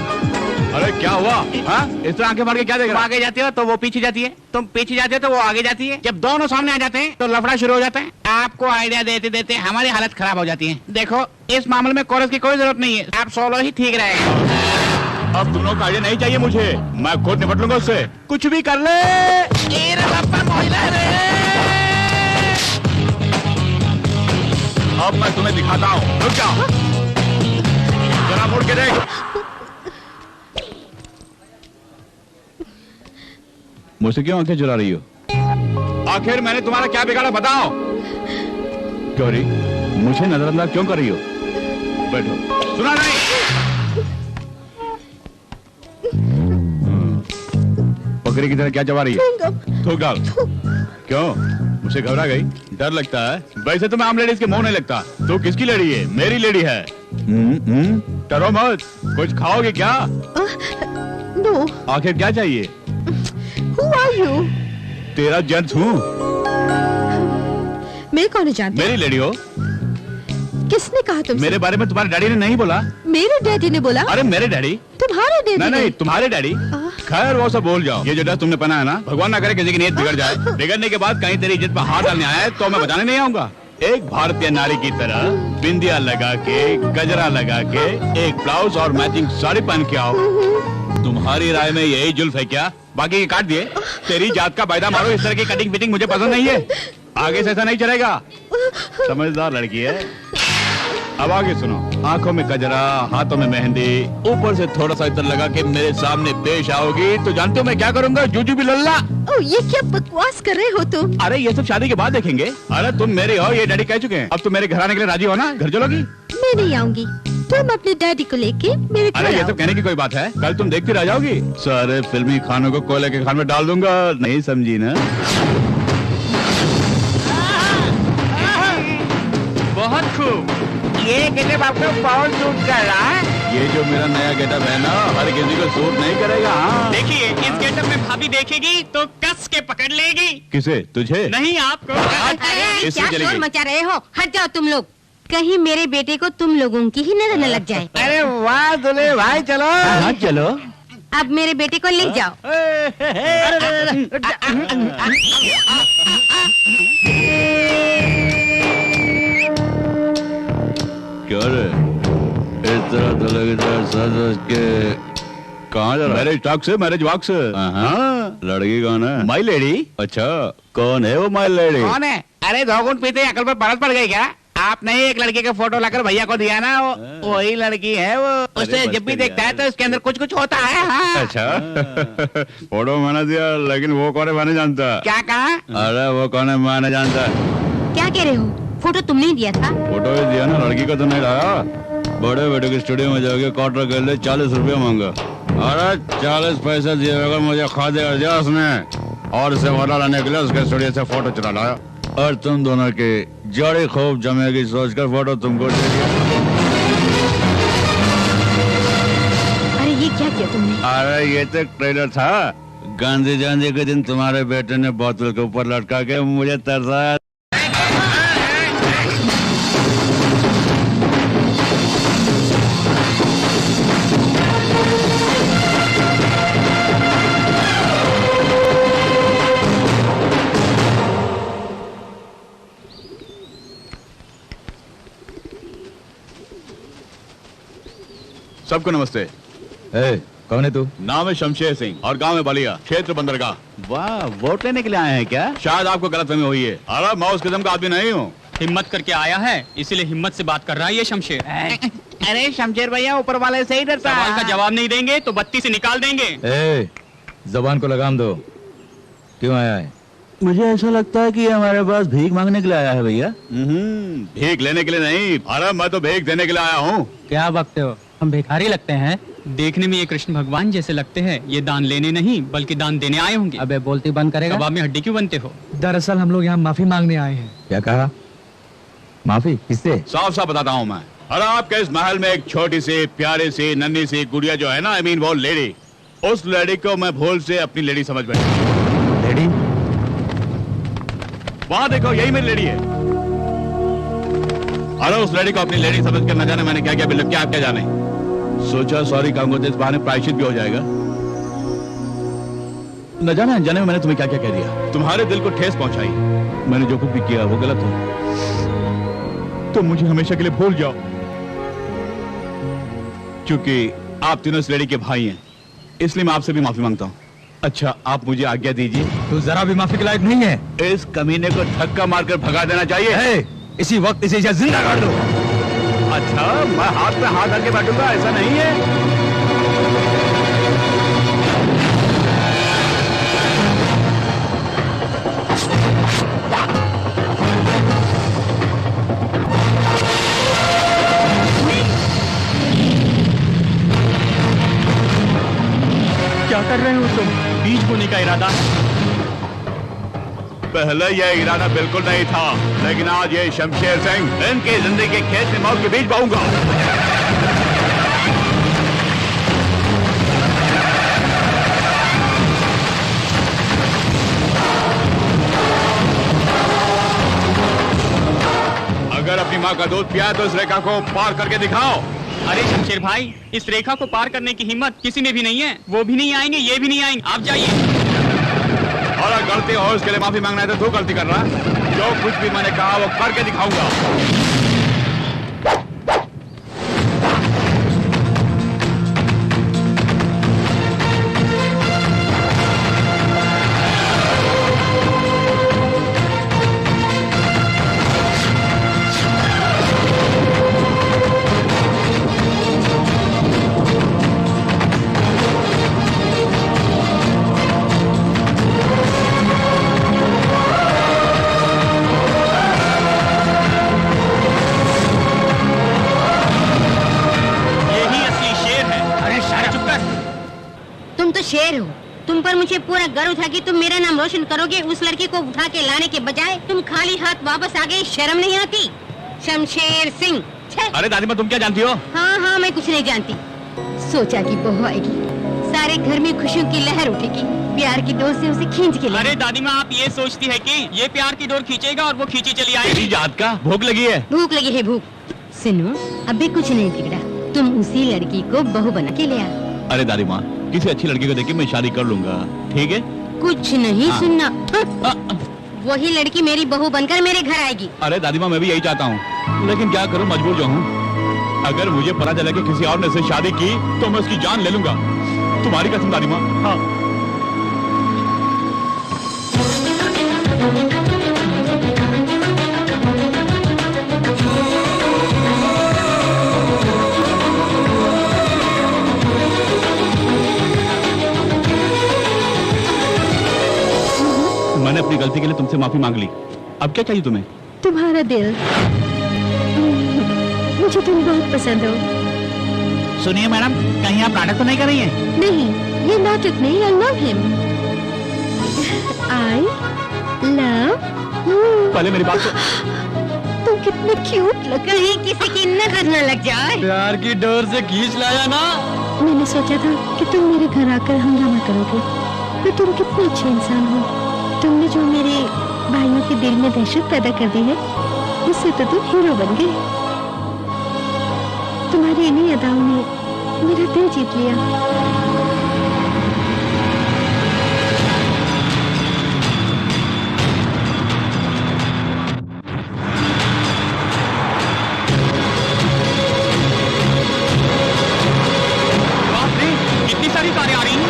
अरे क्या हुआ? हाँ? इस तरह आंखें मार के क्या देख तुम रहा? आगे जाते हो तो वो पीछे जाती है, तुम पीछे जाते हो तो वो आगे जाती है। जब दोनों सामने आ जाते हैं तो लफड़ा शुरू हो जाता है। आपको आइडिया देते देते हमारी हालत खराब हो जाती है। देखो, इस मामले में कोरस की कोई जरूरत नहीं है, आप सोलो ही ठीक रहेगा। अब तुम लोग का आइडिया नहीं चाहिए मुझे, मैं खुद निपट लूंगा उससे। कुछ भी कर ले। अब मैं तुम्हें दिखाता हूँ, रुक जाओ। जरा मुड़ के देख। मुझसे क्यों आंखें चुरा रही हो? आखिर मैंने तुम्हारा क्या बिगाड़ा, बताओ। गौरी, मुझे नजरअंदाज क्यों कर रही हो? बैठो। सुना नहीं? बकरी की तरह क्या चबा रही है? थूक डाल। क्यों? मुझसे घबरा गई? डर लगता है? वैसे तो मैं आम लेडीज के मुंह नहीं लगता। तू किसकी लेडी है? मेरी लेडी है। डरो मत। कुछ खाओगे क्या? नो। आखिर क्या चाहिए? Who are you? तेरा जेंट्स हूँ। मैं कौन जानती? मेरी लेडी हो। किसने कहा तुमसे? मेरे बारे में तुम्हारे डैडी ने नहीं बोला? मेरे डैडी ने बोला। अरे मेरे डैडी? तुम्हारे डैडी नहीं ने? नहीं, तुम्हारे डैडी। खैर वो सब भूल जाओ। ये जो ड्रेस तुमने पहना है ना, भगवान ना करे किसी की नीयत बिगड़ जाए। बिगड़ने के बाद कहीं तेरी इज्जत पर हाथ डालने आया है तो मैं बचाने नहीं आऊंगा। एक भारतीय नारी की तरह बिंदिया लगा के, गजरा लगा के, एक ब्लाउज और मैचिंग साड़ी पहन के आओ। तुम्हारी राय में यही जुल्फ है क्या? बाकी के काट दिए। तेरी जात का वायदा मारो, इस तरह की कटिंग फिटिंग मुझे पसंद नहीं है। आगे से ऐसा नहीं चलेगा। समझदार लड़की है। अब आगे सुनो। आंखों में गजरा, हाथों में मेहंदी, ऊपर से थोड़ा सा इतर लगा के मेरे सामने पेश आओगी तो जानते हो मैं क्या करूंगा? जूजू भी लल्ला। ओ, ये क्या बकवास कर रहे हो तुम? अरे ये सब शादी के बाद देखेंगे। अरे तुम मेरी हो, ये डैडी कह चुके हैं। अब तुम मेरे घर आने के लिए राजी हो ना? घर चलोगी? मैं नहीं आऊंगी। तुम अपने डैडी को लेके मेरे घर अरे ये आओ। सब कहने की कोई बात है? कल तुम देखती रह जाओगी। सारे फिल्मी खानों को कोयले के खान में डाल दूंगा। नहीं समझी ना? बहुत खूब। ये गेटअप आपको बहुत सूट कर रहा है। ये जो मेरा नया गेटअप है ना, हर किसी को सूट नहीं करेगा। हाँ। देखिए, इस गेटअप में भाभी देखेगी तो कस के पकड़ लेगी। किसे? तुझे? नहीं, आपको। अरे, इससे क्या चलेगी। शोर मचा रहे हो? हट जाओ तुम लोग, कहीं मेरे बेटे को तुम लोगों की ही नजर न लग जाए। अरे वाह दुल्हे भाई, चलो। हाँ चलो। अब मेरे बेटे को ले जाओ। क्या रे? इस तरह तो सज के कहाँ जा रहा है? मैरिज टॉक से, मैरिज वॉक से। हाँ। लड़की कौन है? माई लेडी। अच्छा, कौन है वो माई लेडी? कौन है? अरे 2 घूंट पीते अकल पर परत पड़ गई क्या? आपने ही एक लड़की का फोटो लाकर भैया को दिया ना, वही लड़की है वो। उसे जब भी देखता है तो इसके अंदर कुछ कुछ होता है। हाँ। अच्छा। फोटो मैंने दिया, लेकिन वो कौन है मैंने जानता। क्या कहा? अरे वो कौन है मैंने जानता। क्या कह रहे हो? फोटो तुमने ही दिया था? फोटो ही दिया ना, लड़की को तो नहीं लाया। बड़े बेटे के स्टूडियो में जाके क्वार्टर कर ले, 40 रुपया मांगा। अरे 40 पैसे दिए बगैर मुझे खा दिया उसने। और इसे वाला लाने के लिए उसके स्टूडियो से फोटो चुरा लाया और तुम दोनों की जोड़ी खूब जमेगी सोचकर फोटो तुमको दे दिया। अरे ये क्या किया तुमने? अरे ये तो ट्रेलर था। गांधी जयंती के दिन तुम्हारे बेटे ने बोतल के ऊपर लटका के मुझे तरसाया। सबको नमस्ते। कौन है तू? नाम है शमशेर सिंह और गांव है बलिया, क्षेत्र बंदरगाह। वाह, वोट लेने के लिए आए हैं क्या? शायद आपको गलतफहमी हुई है। अरे मैं उस किस्म का आदमी नहीं हूँ। हिम्मत करके आया है, इसीलिए हिम्मत से बात कर रहा है ये शमशेर। अरे शमशेर भैया ऊपर वाले से ही डरता सवाल है। का जवाब नहीं देंगे तो बत्ती से निकाल देंगे। जबान को लगाम दो। क्यों आया है? मुझे ऐसा लगता है कि ये हमारे पास भीख मांगने के लिए आया है भैया। भीख लेने के लिए नहीं, अरे मैं तो भीख देने के लिए आया हूँ। क्या बकते हो? हम भिखारी लगते हैं? देखने में ये कृष्ण भगवान जैसे लगते हैं। ये दान लेने नहीं बल्कि दान देने आए होंगे। अबे बोलती बंद करेगा? कबाब में हड्डी क्यों बनते हो? दरअसल हम लोग यहाँ माफी मांगने आए हैं। क्या कहा? माफी किससे? साफ साफ बताता हूँ मैं। अरे आपके इस महल में एक छोटी सी प्यारी सी नन्ही सी गुड़िया जो है ना, आई मीन वो लेडी, उस लेडी को मैं भूल से अपनी लेडी समझ बैठा। लेडी? वहाँ देखो, यही मेरी लेडी है। अरे उस लेडी को अपनी लेडी समझ कर न जाने मैंने क्या क्या बिल्कुल क्या आप क्या जाने। सोचा सॉरी कहूंगा तो इस बहाने प्रायश्चित भी हो जाएगा। न जाने अनजाने में मैंने तुम्हें क्या क्या कह दिया, तुम्हारे दिल को ठेस पहुंचाई। मैंने जो कुछ भी किया वो गलत हो तो मुझे हमेशा के लिए भूल जाओ, क्योंकि आप तीनों इस लेडी के भाई हैं, इसलिए मैं आपसे भी माफी मांगता हूँ। अच्छा आप मुझे आज्ञा दीजिए। तू जरा भी माफी के लायक नहीं है। इस कमीने को धक्का मारकर भगा देना चाहिए। इसी वक्त इसे जिंदा कर दो। अच्छा मैं हाथ पे हाथ रख के बैठूंगा, ऐसा नहीं है। क्या कर रहे हो तुम? बीज बोने का इरादा है? पहले यह इरादा बिल्कुल नहीं था, लेकिन आज ये शमशेर सिंह इनकी जिंदगी के खेत में मौत के बीज बोऊंगा। अगर अपनी माँ का दूध पिया तो इस रेखा को पार करके दिखाओ। अरे शमशेर भाई, इस रेखा को पार करने की हिम्मत किसी में भी नहीं है। वो भी नहीं आएंगे, ये भी नहीं आएंगे। आप जाइए। और अगर गलती हो उसके लिए माफी मांगना है तो तू गलती कर रहा है। जो कुछ भी मैंने कहा वो करके दिखाऊंगा। शेर हो तुम पर मुझे पूरा गर्व था कि तुम मेरा नाम रोशन करोगे। उस लड़की को उठा के लाने के बजाय तुम खाली हाथ वापस आ गए। शर्म नहीं आती? शमशेर सिंह। अरे दादी माँ तुम क्या जानती हो? हाँ हाँ मैं कुछ नहीं जानती। सोचा कि बहू आएगी, सारे घर में खुशियों की लहर उठेगी, प्यार की डोर से उसे खींच के। अरे दादी माँ आप ये सोचती है कि ये प्यार की डोर खींचेगा और वो खींची चली आएगी? जात का भूख लगी है। भूख लगी है भूख। सुनो अभी कुछ नहीं बिगड़ा, तुम उसी लड़की को बहू बना के ले आओ। अरे दादी माँ किसी अच्छी लड़की को देख के मैं शादी कर लूंगा, ठीक है? कुछ नहीं सुनना। वही लड़की मेरी बहू बनकर मेरे घर आएगी। अरे दादी माँ मैं भी यही चाहता हूँ, लेकिन क्या करूँ मजबूर जो हूँ। अगर मुझे पता चला कि किसी और ने से शादी की तो मैं उसकी जान ले लूंगा। तुम्हारी कसम दादी माँ। हाँ। मैंने अपनी गलती के लिए तुमसे माफी मांग ली, अब क्या चाहिए तुम्हें? तुम्हारा दिल। मुझे तुम बहुत पसंद हो। सुनिए मैडम, कहीं आप नाटक तो नहीं कर रही हैं? नहीं, ये नाटक नहीं, I love him। I love पहले मेरी बात तुम कितने क्यूट लग रहे कहीं किसी की नजर न लग जाए। प्यार की डोर से खींच लाया ना। मैंने सोचा था कि तुम मेरे घर आकर हंगामा करोगे, पर तुम कितने अच्छे इंसान हो। तुमने जो मेरे भाइयों के दिल में दहशत पैदा कर दी है, उससे तो तुम हीरो बन गए। तुम्हारी इन्हीं अदाओं ने मेरा दिल जीत लिया। इतनी सारी कारें आ रही हैं।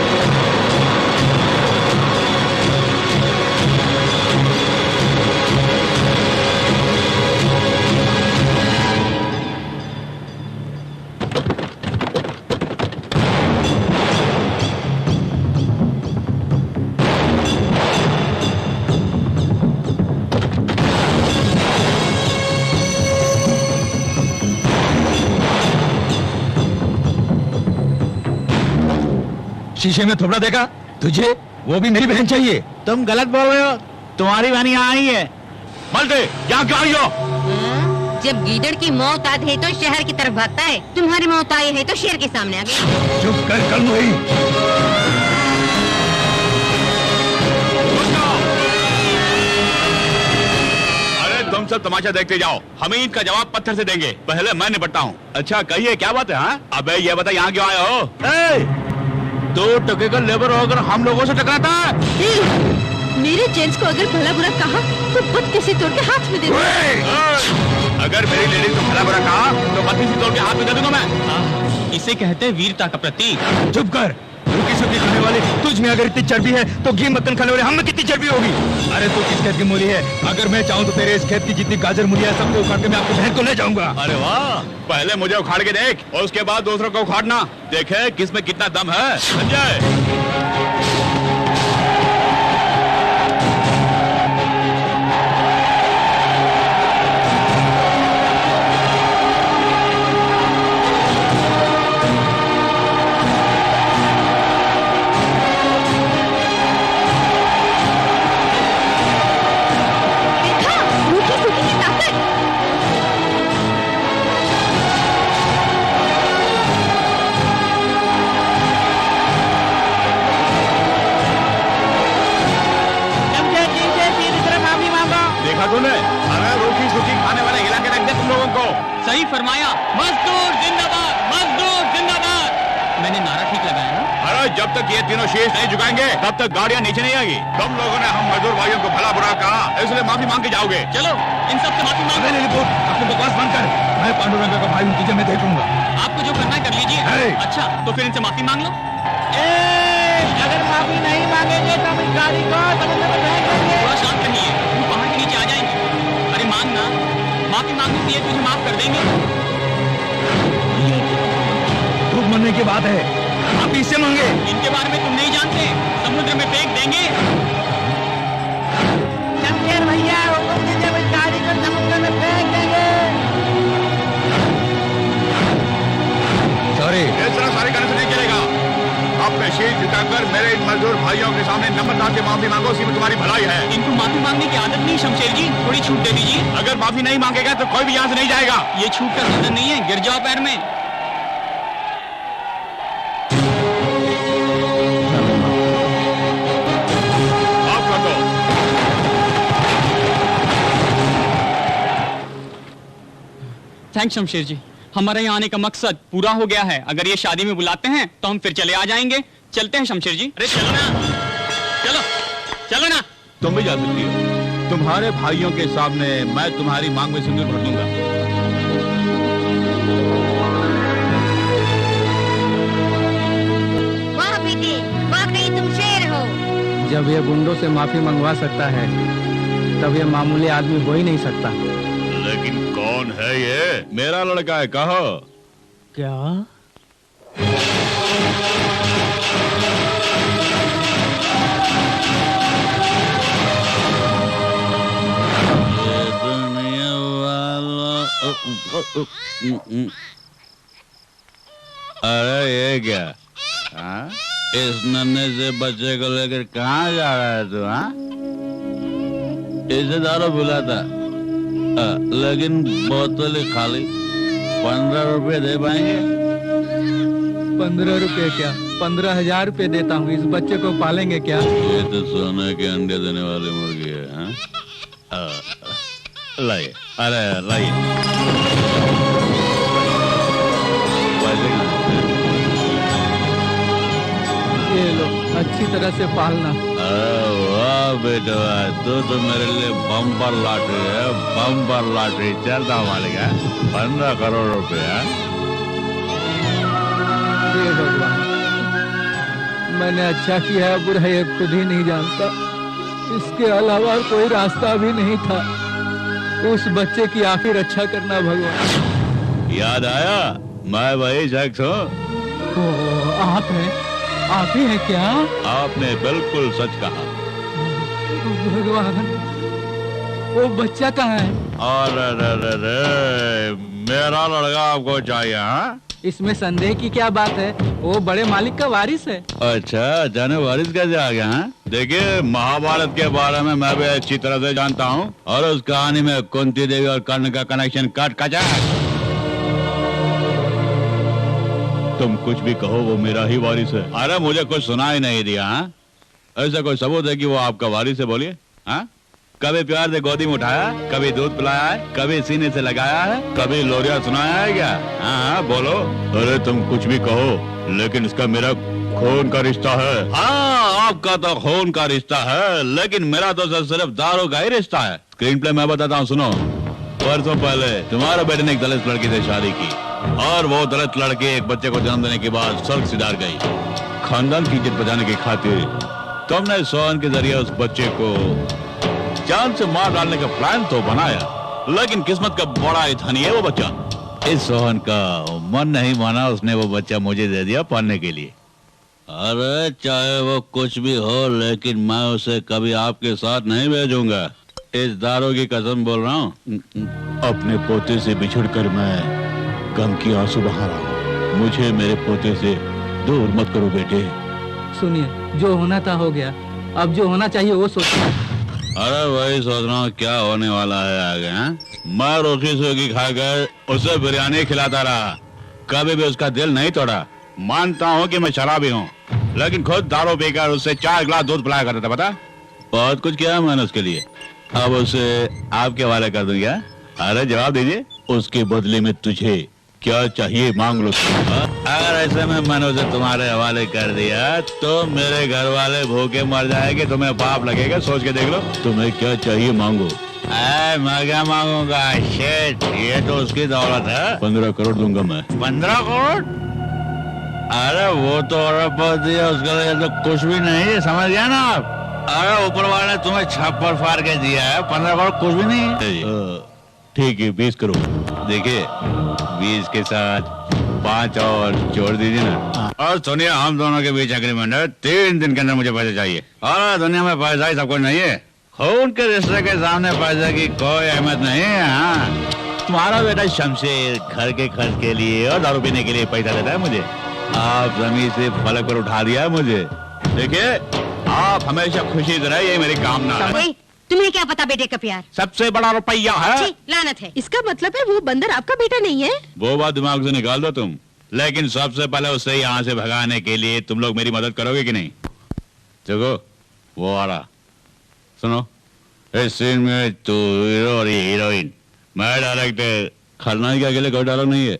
शीशे में थोड़ा देखा तुझे? वो भी मेरी बहन चाहिए। तुम गलत बोल रहे हो, तुम्हारी बहन यहाँ आई है। मलते यहाँ क्यों आई हो? जब गीदड़ की मौत आती है तो शहर की तरफ भागता है, तुम्हारी मौत आई है तो शेर के सामने आ गई। चुप कर कल वही। अरे तुम सब तमाशा देखते जाओ, हमें इनका जवाब पत्थर से देंगे। पहले मैं निपटता हूँ। अच्छा कहिए क्या बात है? हाँ अबे ये बता यहाँ क्यों आए हो? दो टके का लेबर होकर हम लोगों से टकराता है। मेरे जेंट्स को अगर भला बुरा कहा तो बत्तीसी तोड़ के हाथ में दे दूंगा। अगर मेरी लेडीज को भला बुरा कहा तो बत्तीसी तोड़ के हाथ में दे दूंगा मैं। इसे कहते हैं वीरता का प्रतीक। चुप कर। रुकी सुखी खाने वाले तुझ में अगर इतनी चर्बी है तो घी मक्खन खाने वाले हम में कितनी चर्बी होगी? अरे तू किस खेत की मूली है? अगर मैं चाहूँ तो तेरे इस खेत की जितनी गाजर मूली है सबको उखाड़ के मैं आपकी बहन को ले जाऊंगा। अरे वाह, पहले मुझे उखाड़ के देख और उसके बाद दूसरों को उखाड़ना। देखे किसमें कितना दम है। संजय तूने? अरे रोटी सूखी खाने वाले हिला के रख दे तुम लोगों को। सही फरमाया। मजदूर जिंदाबाद, मजदूर जिंदाबाद। मैंने नारा ठीक लगाया ना? अरे जब तक ये तीनों शीश नहीं झुकाएंगे तब तक गाड़ियाँ नीचे नहीं आएगी। तुम लोगों ने हम मजदूर भाइयों को भला बुरा कहा, इसलिए माफी मांग के जाओगे। चलो इन सब से माफी मांगो। अपनी बकवास बंद कर। मैं पांडुरंग का भाई तुझे मैं देख लूंगा। आपको जो करना है कर लीजिए। अच्छा तो फिर इनसे माफी मांग लो। अगर माफी नहीं मांगेंगे तो हम इस गाड़ी को समुद्र में फेंक देंगे। थोड़ा शांत रहिए, वो पहाड़ के नीचे आ जाएंगे। अरे मांगना, माफी मांगने के लिए तुझे माफ कर देंगे। खूब मरने की बात है, आप इससे मांगे। इनके बारे में तुम नहीं जानते, समुद्र में फेंक देंगे। शमशेर भैया हुक्म दीजिए, इस गाड़ी को समुद्र में फेंक देंगे। सॉरी, इस तरह सारे करने से नहीं चलेगा। अपने शीश झुकाकर मेरे इन मजदूर भाइयों के सामने नम्रता से माफी मांगो, इसी में तुम्हारी भलाई है। इनको माफी मांगने की आदत नहीं शमशेर जी, थोड़ी छूट दे दीजिए। अगर माफी नहीं मांगेगा तो कोई भी यहाँ से नहीं जाएगा। ये छूट का सीजन नहीं है, गिर जाओ पैर में। आप रखो। थैंक्स शमशेर जी, हमारे यहाँ आने का मकसद पूरा हो गया है। अगर ये शादी में बुलाते हैं तो हम फिर चले आ जाएंगे। चलते हैं शमशेर जी। अरे चलो ना, चलो चलो ना। तुम भी जा सकती हो। तुम्हारे भाइयों के सामने मैं तुम्हारी मांग में सिंदूर भर दूंगा। वाह बेटे, वाकई तुम शेर हो। जब ये गुंडों से माफी मंगवा सकता है तब ये मामूली आदमी हो ही नहीं सकता। लेकिन कौन है ये? मेरा लड़का है, कहो। क्या? अरे ये क्या? हाँ? इस नन्हे से बच्चे को लेकर कहाँ जा रहा है तू? हाँ, इसे दारू पिलाता, लेकिन बोतल खाली। 15 रुपए दे पाएंगे? 15 रुपए क्या, 15,000 रुपए देता हूँ। इस बच्चे को पालेंगे क्या? ये तो सोने के अंडे देने वाली मुर्गी है। हाँ? लाइए, अरे लाइए। ये लो, अच्छी तरह से पालना। अरे वाह बेटा, तो मेरे लिए बम्पर लॉटरी है, बम्पर लॉटरी। चलता मालिक है, 15 करोड़ रुपया। हे भगवान, मैंने अच्छा किया है बुरा ये खुद ही नहीं जानता। इसके अलावा कोई रास्ता भी नहीं था। उस बच्चे की आप ही रक्षा करना भगवान। याद आया, मैं वही शख्स हूँ। आप हैं? आप ही हैं क्या? आपने बिल्कुल सच कहा। भगवान, वो बच्चा कहाँ है? अरे मेरा लड़का आपको चाहिए? हाँ, इसमें संदेह की क्या बात है? वो बड़े मालिक का वारिस है। अच्छा, जाने वारिस कैसे आ गया? हाँ, देखिए, महाभारत के बारे में मैं भी अच्छी तरह से जानता हूँ, और उस कहानी में कुंती देवी और कर्ण का कनेक्शन कट कचा। तुम कुछ भी कहो, वो मेरा ही वारिस है। अरे मुझे कुछ सुना ही नहीं दिया। हाँ, ऐसा कोई सबूत है कि वो आपका वारिस है? बोलिए। हाँ, कभी प्यार से गोदी में उठाया, कभी दूध पिलाया है, कभी सीने से लगाया है, कभी लोरिया सुनाया है क्या? हाँ बोलो। अरे तुम कुछ भी कहो, लेकिन इसका मेरा खून का रिश्ता है। हाँ, आपका तो खून का रिश्ता है, लेकिन मेरा तो सिर्फ दारू का ही रिश्ता है। स्क्रीन प्ले मैं बताता हूँ, सुनो। परसों पहले तुम्हारे बेटे ने एक दलित लड़की से शादी की, और वो दलित लड़की एक बच्चे को जन्म देने के बाद स्वर्ग सिधार गई। खानदान की इज्जत बचाने की खातिर तुमने सोहन के जरिए उस बच्चे को जान से मार डालने का प्लान तो बनाया, लेकिन किस्मत का बड़ा ही धनी है वो बच्चा। इस सोहन का मन नहीं माना, उसने वो बच्चा मुझे दे दिया पालने के लिए। अरे चाहे वो कुछ भी हो, लेकिन मैं उसे कभी आपके साथ नहीं भेजूंगा। इस दारू की कसम बोल रहा हूँ। अपने पोते से बिछुड़कर मैं गम की आंसू बहा रहा हूँ। मुझे मेरे पोते से दूर मत करो बेटे। सुनिए, जो होना था हो गया, अब जो होना चाहिए वो सोचिए। अरे वही सोच रहा हूँ क्या होने वाला है आगे। हाँ, मैं रोटी सूखी खाकर उसे बिरयानी खिलाता रहा, कभी भी उसका दिल नहीं तोड़ा। मानता हूँ कि मैं शराबी हूँ, लेकिन खुद दारू पीकर उससे 4 गिलास दूध पिलाया करता था। पता, बहुत कुछ किया मैंने उसके लिए। अब उसे आपके हवाले कर दूंगा। अरे जवाब दीजिए, उसके बदले में तुझे क्या चाहिए मांग लो। अगर ऐसे में मैंने उसे तुम्हारे हवाले कर दिया तो मेरे घर वाले भूखे मर जाएंगे, तुम्हें पाप लगेगा। सोच के देख लो, तुम्हें क्या चाहिए मांगो। मैं क्या मांगूंगा? शेट, ये तो उसकी दौलत है। 15 करोड़ दूंगा मैं। 15 करोड़? अरे वो तो अरबपति है, उसके लिए तो कुछ भी नहीं है, समझ गया ना आप? अरे ऊपर वाले ने तुम्हें छप्पर फाड़ के दिया है, 15 करोड़ कुछ भी नहीं है। ठीक है, 20 करोड़। देखिए, 20 के साथ 5 और जोड़ दीजिए ना। और सुनिए, हम दोनों के बीच एग्रीमेंट है, 3 दिन के अंदर मुझे पैसे चाहिए। और दुनिया में पैसा ही सब कुछ नहीं है। खून के रिश्ते के सामने पैसे की कोई अहमियत नहीं है। हाँ, तुम्हारा बेटा शमशेर घर के खर्च के लिए और दारू पीने के लिए पैसा देता है मुझे। आप जमीन से फलक पर उठा दिया है मुझे। देखिए, आप हमेशा खुशी से रहे, यही मेरी कामना है। तुम्हें क्या पता बेटे का प्यार सबसे बड़ा रुपया है। लानत है। इसका मतलब है वो बंदर आपका बेटा नहीं है? वो बात दिमाग से निकाल दो तुम, लेकिन सबसे पहले उसे यहाँ से भगाने के लिए तुम लोग मेरी मदद करोगे कि नहीं? देखो, वो आ रहा। सुनो, इस सीन में तू हीरो और ये हीरोइन, मैं डायरेक्टर। खलनायक के अकेले कोई डायलॉग नहीं है।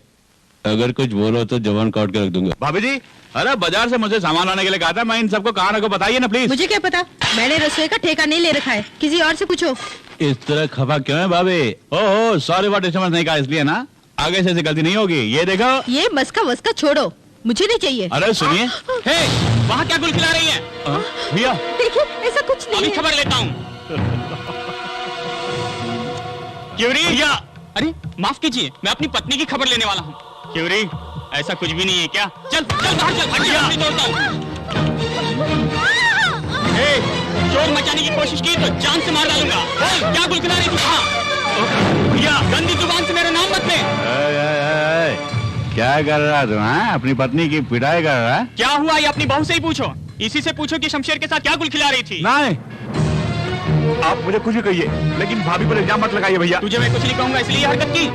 अगर कुछ बोलो तो जवान काट के रख दूंगा। भाभी जी, अरे बाजार से मुझे सामान लाने के लिए कहा था, मैं इन सबको कहाँ रखूं बताइए ना प्लीज। मुझे क्या पता, मैंने रसोई का ठेका नहीं ले रखा है, किसी और से पूछो। इस तरह खफा क्यों है भाभी? ओहो, सॉरी व्हाट समझ नहीं कहा इसलिए ना, आगे से ऐसी गलती नहीं होगी। ये देखो, ये मस्का वस्का छोड़ो, मुझे नहीं चाहिए। अरे सुनिए, वहाँ क्या गुल खिला रही है? भैया देखिए, ऐसा कुछ नहीं अभी है। खबर लेता हूँ। क्यूरी, या अरे माफ कीजिए, मैं अपनी पत्नी की खबर लेने वाला हूँ। क्यूरी, ऐसा कुछ भी नहीं है क्या? चल चल बाहर चल, हटिया नहीं तोड़ता हूँ। शोर मचाने की कोशिश की तो जान से मार डालूंगा। बोल, क्या गुल खिला रही थी? भैया, गंदी जुबान से मेरा नाम मत ले। क्या कर रहा तू? हाँ, अपनी पत्नी की पिटाई कर रहा है? क्या हुआ ये अपनी बहू से ही पूछो। इसी से पूछो कि शमशेर के साथ क्या गुल खिला रही थी। नहीं, आप मुझे कुछ भी कहिए, लेकिन भाभी पर इल्जाम मत लगाइए भैया। तुझे मैं कुछ नहीं कहूंगा इसलिए ये हरकत की।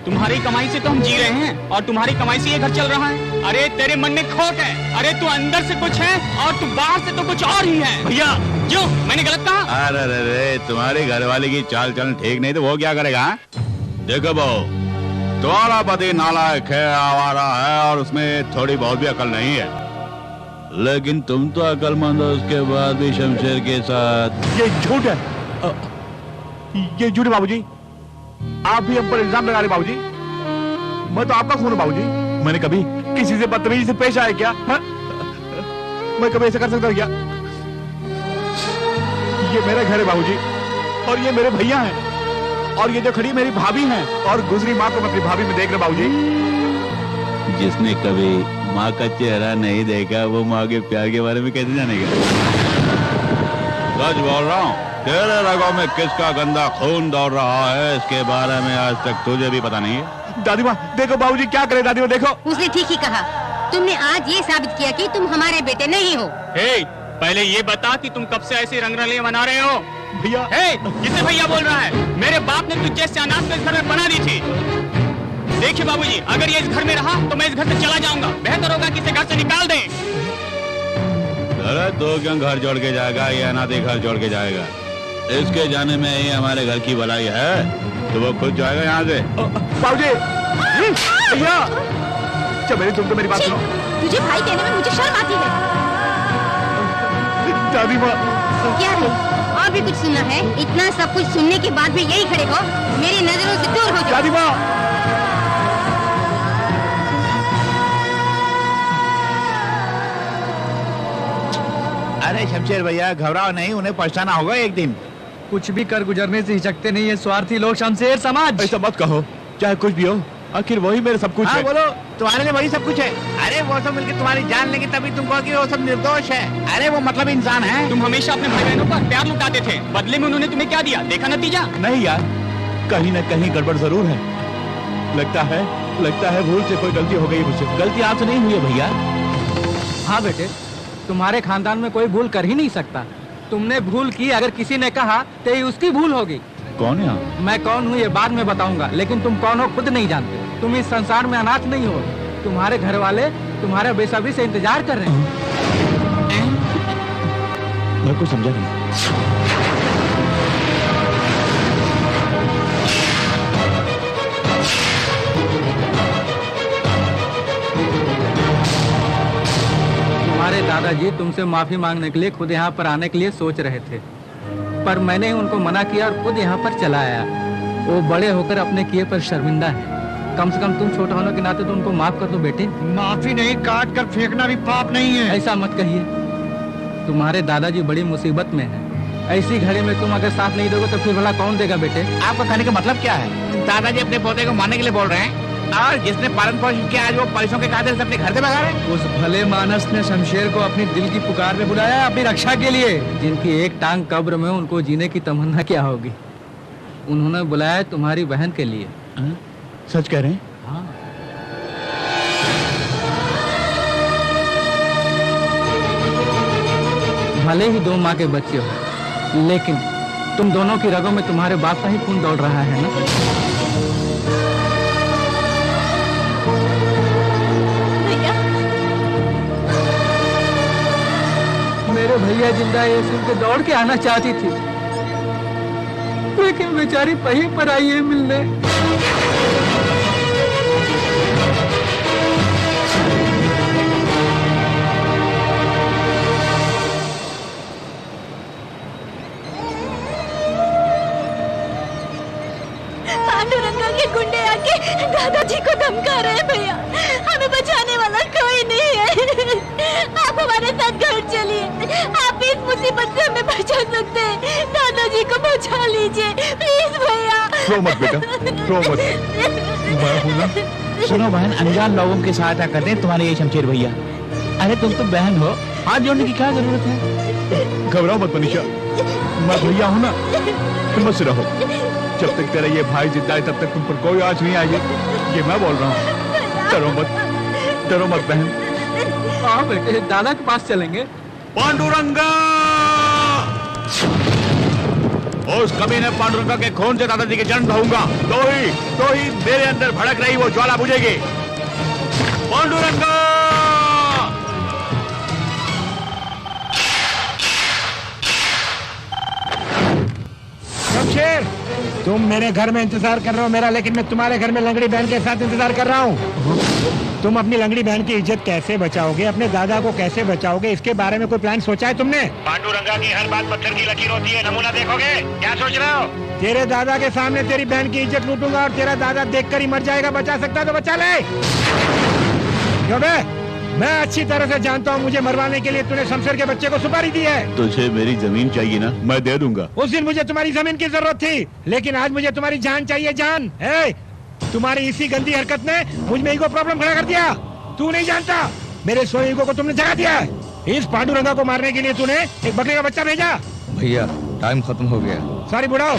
तुम्हारी कमाई से तो हम जी रहे हैं और तुम्हारी कमाई से ये घर चल रहा है। अरे तेरे मन में खोट है। अरे तू अंदर से कुछ है और तू बाहर से तो कुछ और ही है। भैया क्यों, मैंने गलत कहा? अरे अरे अरे, तुम्हारी घरवाली की चाल चलन ठीक नहीं तो वो क्या करेगा? हाँ? देखो बहू, तुम्हारा पति नालायक है, आवारा है और उसमें थोड़ी बहुत भी अकल नहीं है, लेकिन तुम तो अकलमंद हो, उसके बाद भी शमशेर के साथ। ये झूठ है, ये झूठ है बाबूजी। आप भी हम पर इल्जाम लगा रहे बाबूजी। मैं तो आपका खून हूं बाबूजी। मैंने कभी किसी से बदतमीजी से पेश आया क्या? हा? मैं कभी ऐसा कर सकता क्या? ये मेरा घर है बाबूजी और ये मेरे भैया हैं और ये जो खड़ी मेरी भाभी हैं और गुजरी माँ को मैं अपनी भाभी में देख रहा बाबूजी। जिसने कभी माँ का चेहरा नहीं देखा वो माँ के प्यार के बारे में कैसे जानेगा? सच बोल रहा हूँ, तेरे रगों में किसका गंदा खून दौड़ रहा है इसके बारे में आज तक तुझे भी पता नहीं है। दादी माँ देखो बाबूजी क्या करे, दादी माँ देखो। उसने ठीक ही कहा। तुमने आज ये साबित किया कि तुम हमारे बेटे नहीं हो। हे, पहले ये बता कि तुम कब से ऐसी रंगरलियां मना रहे हो? भैया, हे, किसे भैया बोल रहा है? मेरे बाप ने तुझ जैसे अनाथ को इस घर में बना दी थी। देखिए बाबूजी, अगर ये इस घर में रहा तो मैं इस घर से चला जाऊंगा। बेहतर होगा कि इसे घर से निकाल दें। अरे तो क्यों घर जोड़ के जाएगा? ये अनाथी घर जोड़ के जाएगा। इसके जाने में ही हमारे घर की भलाई है, तो वो खुद जाएगा यहाँ से। बाबूजी, भैया, चल मेरी तुम तो मेरी बात सुनो। तुझे भाई कहने में मुझे शर्म आती है। दादी माँ, क्या है? और भी कुछ सुनना है? इतना सब कुछ सुनने के बाद भी यही खड़े हो? मेरी नजरों से दूर हो जाओ। दादी माँ, अरे शमशेर भैया घबराओ नहीं, उन्हें पछताना होगा एक दिन। कुछ भी कर गुजरने से हिचकते नहीं है स्वार्थी लोग शमशेर समाज। ऐसा मत कहो, चाहे कुछ भी हो, आखिर वही मेरे सब कुछ है। बोलो, तुम्हारे लिए वही सब कुछ है। अरे वो सब मिलकर तुम्हारी जान लेंगे तभी तुम कहो कि वो सब निर्दोष है। अरे वो मतलब इंसान है। तुम हमेशा अपने भाई बहनों पर प्यार लुटाते थे, बदले में उन्होंने तुम्हें क्या दिया? देखा नतीजा? नहीं यार, कहीं न कहीं गड़बड़ जरूर है। लगता है भूल से कोई गलती हो गई मुझसे। गलती आपसे नहीं हुई है भैया। हाँ बेटे, तुम्हारे खानदान में कोई भूल कर ही नहीं सकता। तुमने भूल की, अगर किसी ने कहा तो ये उसकी भूल होगी। कौन है आप? मैं कौन हूँ ये बाद में बताऊंगा, लेकिन तुम कौन हो खुद नहीं जानते। तुम इस संसार में अनाथ नहीं हो। तुम्हारे घर वाले तुम्हारे बेसब्री से इंतजार कर रहे हैं। मैं कुछ समझा नहीं। तुम्हारे दादाजी तुमसे माफी मांगने के लिए खुद यहाँ पर आने के लिए सोच रहे थे, पर मैंने उनको मना किया और खुद यहाँ पर चला आया। वो बड़े होकर अपने किए पर शर्मिंदा है। कम से कम तुम छोटा होने के नाते तो उनको माफ कर दो बेटे। माफी नहीं, काट कर फेंकना भी पाप नहीं है। ऐसा मत कहिए, तुम्हारे दादाजी बड़ी मुसीबत में हैं। ऐसी घड़ी में तुम अगर साथ नहीं दोगे तो फिर भला कौन देगा बेटे? आपका कहने का मतलब क्या है? दादाजी अपने पोते को मारने के लिए बोल रहे हैं और जिसने पालन पोषण किया आज वो पैसों के कायदे से अपने घर से भगा रहे हैं। उस भले मानस ने शमशेर को अपनी दिल की पुकार में बुलाया अपनी रक्षा के लिए। जिनकी एक टांग कब्र में, उनको जीने की तमन्ना क्या होगी? उन्होंने बुलाया तुम्हारी बहन के लिए। सच कह रहे हैं? हाँ। भले ही दो माँ के बच्चे हो, लेकिन तुम दोनों की रगों में तुम्हारे बाप का ही खून दौड़ रहा है ना? भैया, मेरे भैया जिंदा ये सुन के दौड़ के आना चाहती थी, लेकिन बेचारी कहीं पर आई है मिलने। पांडुरंगा के गुंडे आके दादाजी को धमका रहे हैं। भैया, हमें बचाने वाला कोई नहीं है। आप हमारे साथ घर चलिए, आप इस मुसीबत से हमें बचा सकते हैं। दादाजी को बचा लीजिए प्लीज भैया। रो मत बेटा, रो मत। मैं हूं ना। सुनो बहन, अनजान लोगों की सहायता करते हैं तुम्हारे ये शमशेर भैया। अरे तुम तो बहन हो, हाथ जोड़ने की क्या जरूरत है? घबराओ मत मनीषा, मैं भैया हूं ना, हिम्मत से रहो। जब तक तेरा ये भाई जिंदा है तब तक तुम पर कोई आँच नहीं आएगी, ये मैं बोल रहा हूँ। डरो मत बहन। हाँ बेटे, दादा के पास चलेंगे। पांडुरंगा! उस कमीने पांडुरंगा के खून से दादाजी के जन्म ढाऊंगा, तो ही मेरे अंदर भड़क रही वो ज्वाला बुझेगी। पांडुरंगा! शमशेर, तुम मेरे घर में इंतजार कर रहे हो मेरा, लेकिन मैं तुम्हारे घर में लंगड़ी बहन के साथ इंतजार कर रहा हूँ। तुम अपनी लंगड़ी बहन की इज्जत कैसे बचाओगे, अपने दादा को कैसे बचाओगे, इसके बारे में कोई प्लान सोचा है तुमने? पांडुरंगा की हर बात पत्थर की लकीर होती है, नमूना देखोगे? क्या सोच रहे हो? तेरे दादा के सामने तेरी बहन की इज्जत लूटूंगा और तेरा दादा देखकर ही मर जाएगा। बचा सकता तो बचा ले। क्यों बे? मैं अच्छी तरह से जानता हूँ मुझे मरवाने के लिए तूने शमशेर के बच्चे को सुपारी दी है। तुझे मेरी जमीन चाहिए ना, मैं दे दूंगा। उस दिन मुझे तुम्हारी जमीन की जरूरत थी, लेकिन आज मुझे तुम्हारी जान चाहिए, जान। तुम्हारी इसी गंदी हरकत ने मुझ में ईगो प्रॉब्लम खड़ा कर दिया। तू नहीं जानता, मेरे सोए ईगो को तुमने जगा दिया है। इस पांडुरंगा को मारने के लिए तूने एक बकरे का बच्चा भेजा। भैया टाइम खत्म हो गया। सॉरी बुढ़ाओ,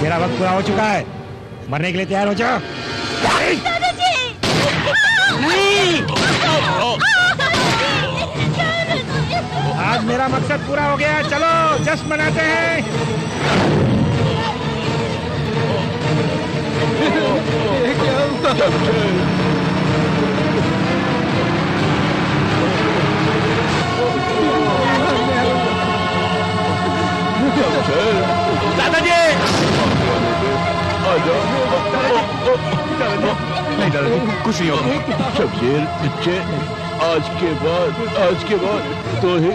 तेरा वक्त पूरा हो चुका है, मरने के लिए तैयार हो जाओ। आज मेरा मकसद पूरा हो गया, चलो जश्न मनाते हैं। दादाजी! नहीं दादाजी, कुछ नहीं होगा। शमशेर बच्चे, आज के बाद तो ही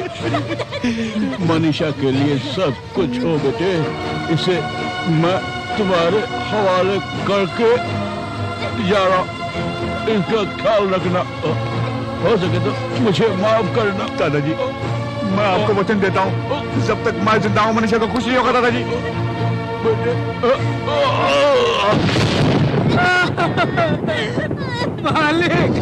मनीषा के लिए सब कुछ हो बेटे। इसे मैं तुम्हारे हवाले करके जा रहा, इसका ख्याल रखना, हो सके तो मुझे माफ करना। दादाजी, मैं आपको वचन देता हूँ, जब तक मैं जिंदा हूँ मनीषा को खुश नहीं होगा दादाजी। मालिक!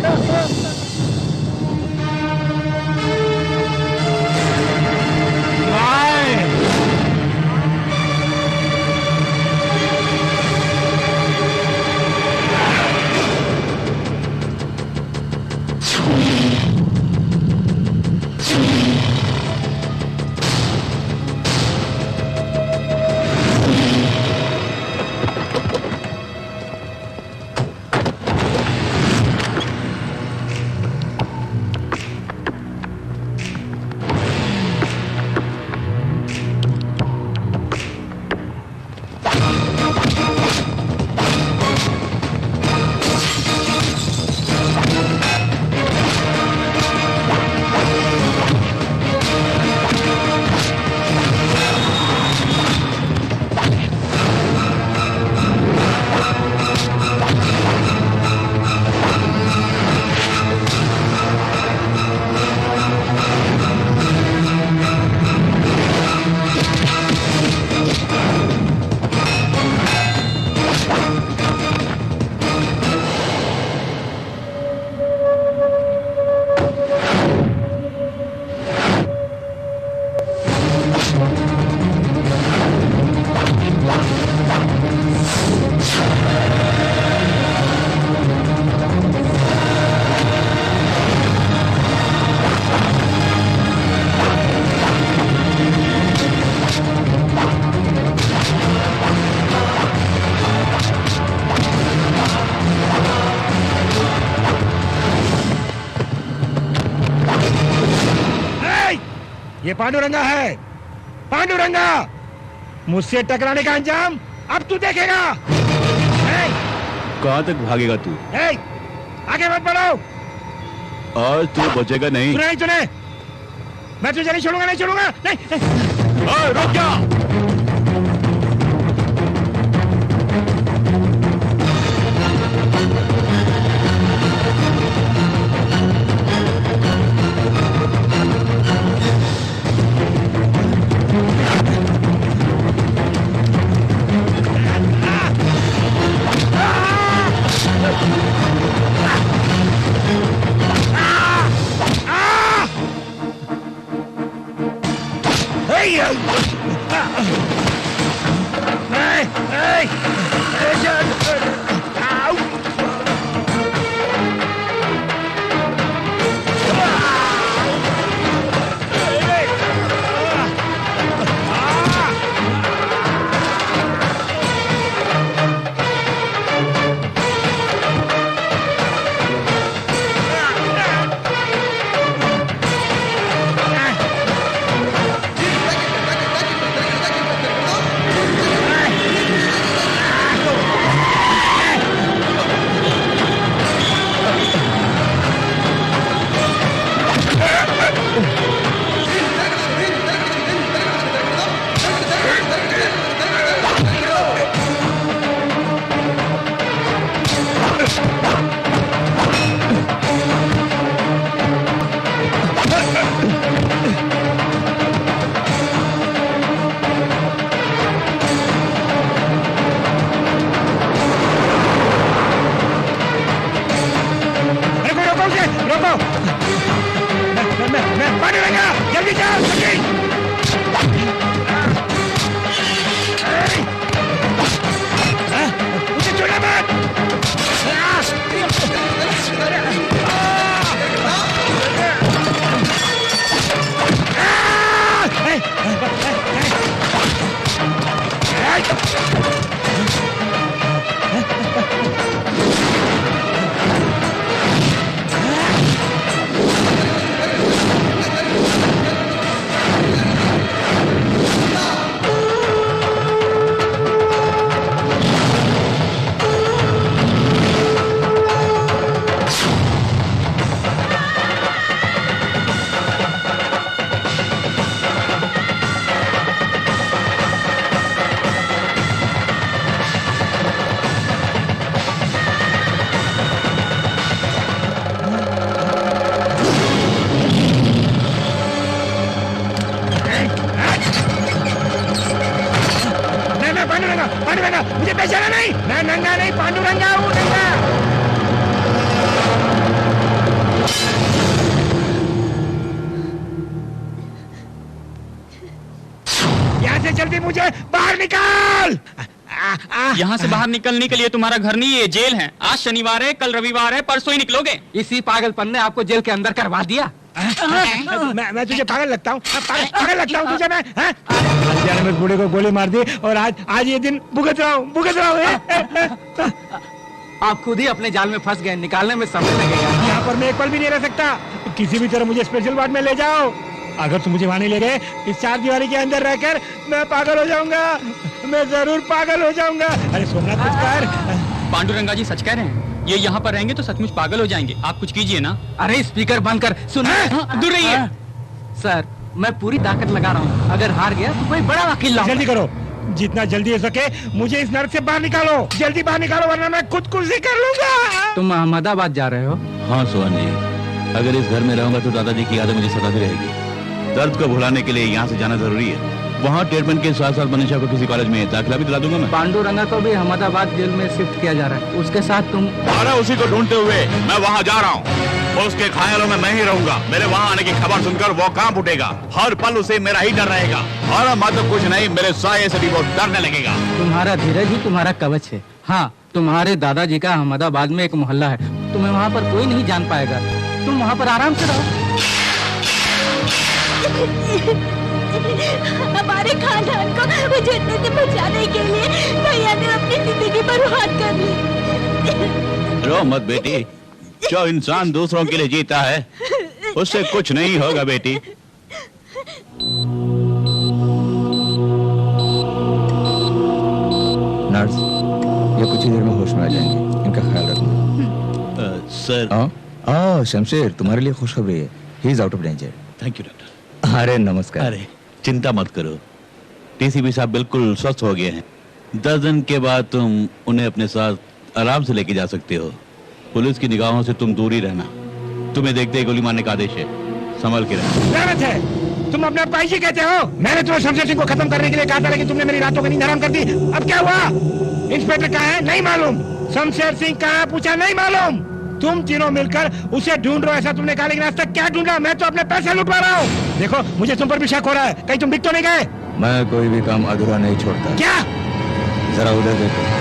ये पांडुरंगा है, पांडुरंगा। मुझसे टकराने का अंजाम अब तू देखेगा। कहाँ तक भागेगा तू? आगे मत बढ़ो। आज तू बचेगा नहीं। तूने मैं तुझे नहीं छोड़ूंगा, नहीं छोड़ूंगा, नहीं। रुक जा। पांडुरंगा, मुझे पहचाना नहीं? मैं नंगा नहीं, पांडुरंगा हूँ, नंगा। यहाँ से जल्दी मुझे बाहर निकाल। यहाँ से बाहर निकलने के लिए तुम्हारा घर नहीं, ये जेल है। आज शनिवार है, कल रविवार है, परसों ही निकलोगे। इसी पागलपन ने आपको जेल के अंदर करवा दिया। मैं तुझे पागल लगता हूँ? पागल लगता हूँ तुझे मैं? हत्यारे में बूढ़े को गोली मार दी और आज ये दिन भुगत रहा हूँ। आप खुद ही अपने जाल में फंस गए, निकालने में समय लगेगा। यहाँ पर मैं एक पल भी नहीं रह सकता। किसी भी तरह मुझे स्पेशल वार्ड में ले जाओ। अगर तुम मुझे वहाँ नहीं ले गए, इस चार दीवारी के अंदर रहकर मैं पागल हो जाऊंगा। मैं जरूर पागल हो जाऊंगा। अरे सोमनाथ कुछ कर। पांडुरंगा जी सच कह रहे हैं, ये यहाँ पर रहेंगे तो सचमुच पागल हो जाएंगे। आप कुछ कीजिए ना। अरे स्पीकर बंद कर, सुन। दूर रहिए। सर, मैं पूरी ताकत लगा रहा हूँ। अगर हार गया तो कोई बड़ा वकील लाऊंगा। जल्दी करो, जितना जल्दी हो सके मुझे इस नर्क से बाहर निकालो। जल्दी बाहर निकालो वरना मैं खुदकुशी कर लूंगा। तुम अहमदाबाद जा रहे हो? हाँ सोहन जी, अगर इस घर में रहूंगा तो दादाजी की यादें मुझे सताती रहेगी। दर्द को भुलाने के लिए यहाँ से जाना जरूरी है। वहाँ ट्रीटमेंट के साथ साथ मनीषा को किसी कॉलेज में दाखिला भी दिला दूंगा मैं। पांडुरंगा को भी अहमदाबाद जेल में शिफ्ट किया जा रहा है। उसके साथ तुम? अरे उसी को ढूंढते हुए मैं वहाँ जा रहा हूँ। उसके ख्यालों में मैं ही रहूंगा। मेरे वहाँ आने की खबर सुनकर वो कांप उठेगा। हर पल उसे मेरा ही डर रहेगा। और मैं तो कुछ नहीं, मेरे साये से भी वो डरने लगेगा। तुम्हारा धीरज ही तुम्हारा कवच है। हाँ, तुम्हारे दादाजी का अहमदाबाद में एक मोहल्ला है। तुम्हें वहाँ पर कोई नहीं जान पाएगा। तुम वहाँ पर आराम से रहो। हमारे खानदान को उजड़ने से बचाने के लिए भैया ने अपनी जिंदगी बर्बाद कर ली। रो मत बेटी, जो इंसान दूसरों के लिए जीता है उससे कुछ नहीं होगा बेटी। नर्स, ये कुछ ही देर में होश में आ जाएंगे, इनका ख्याल रखना। सर। शमशेर, तुम्हारे लिए खुशखबरी है। He is out of danger. Thank you doctor. अरे नमस्कार। अरे चिंता मत करो, टीसीपी साहब बिल्कुल स्वस्थ हो गए हैं। 10 दिन के बाद तुम उन्हें अपने साथ आराम से लेके जा सकते हो। पुलिस की निगाहों से तुम दूर ही रहना। तुम्हें देखते ही गोली मारने का आदेश है, संभल के रहना। गलत है, तुम अपने भाई जी कहते हो। मैंने तुम्हें शमशेर सिंह को खत्म करने के लिए कहा था, लेकिन तुमने मेरी रातों की नींद हराम कर दी। अब क्या हुआ? इंस्पेक्टर कहाँ है? नहीं मालूम। शमशेर सिंह कहाँ है? पूछा, नहीं मालूम। तुम तीनों मिलकर उसे ढूंढ रहे हो ऐसा तुमने कहा, लेकिन आज तक क्या ढूंढा? मैं तो अपने पैसे लुटवा रहा हूँ। देखो, मुझे तुम पर भी शक हो रहा है। कहीं तुम बिक तो नहीं गए? मैं कोई भी काम अधूरा नहीं छोड़ता। क्या? जरा उधर देखो।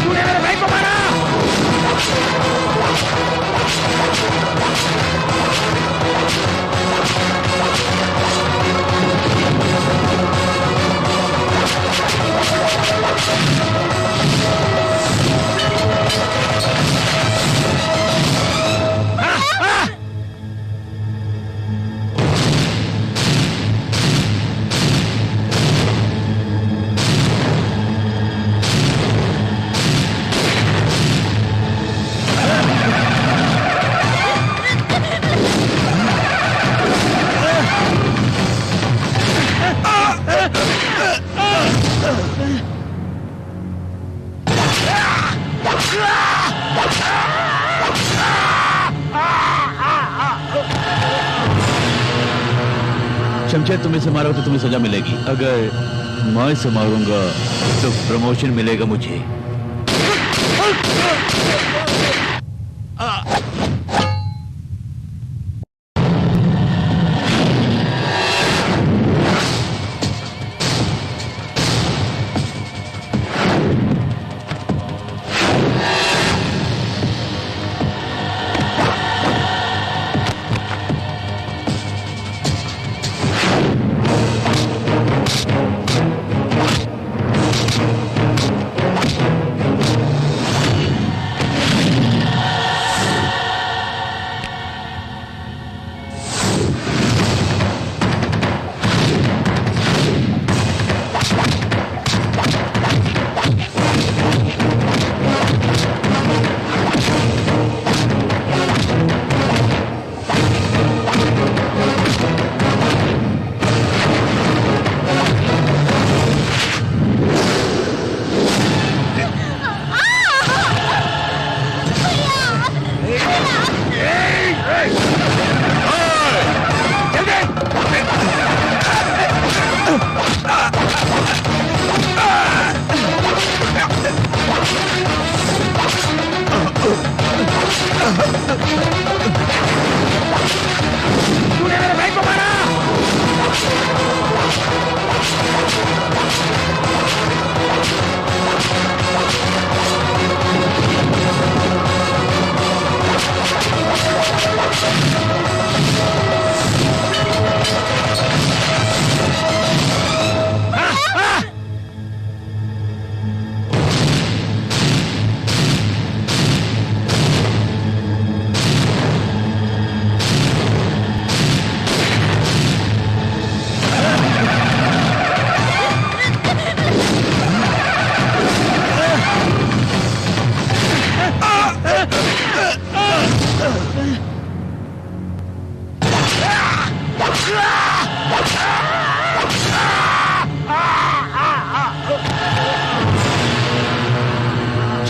तूने मेरे भाई को मारा। शमशेर, तुम इसे मारो तो तुम्हें सजा मिलेगी। अगर मैं इसे मारूंगा तो प्रमोशन मिलेगा मुझे।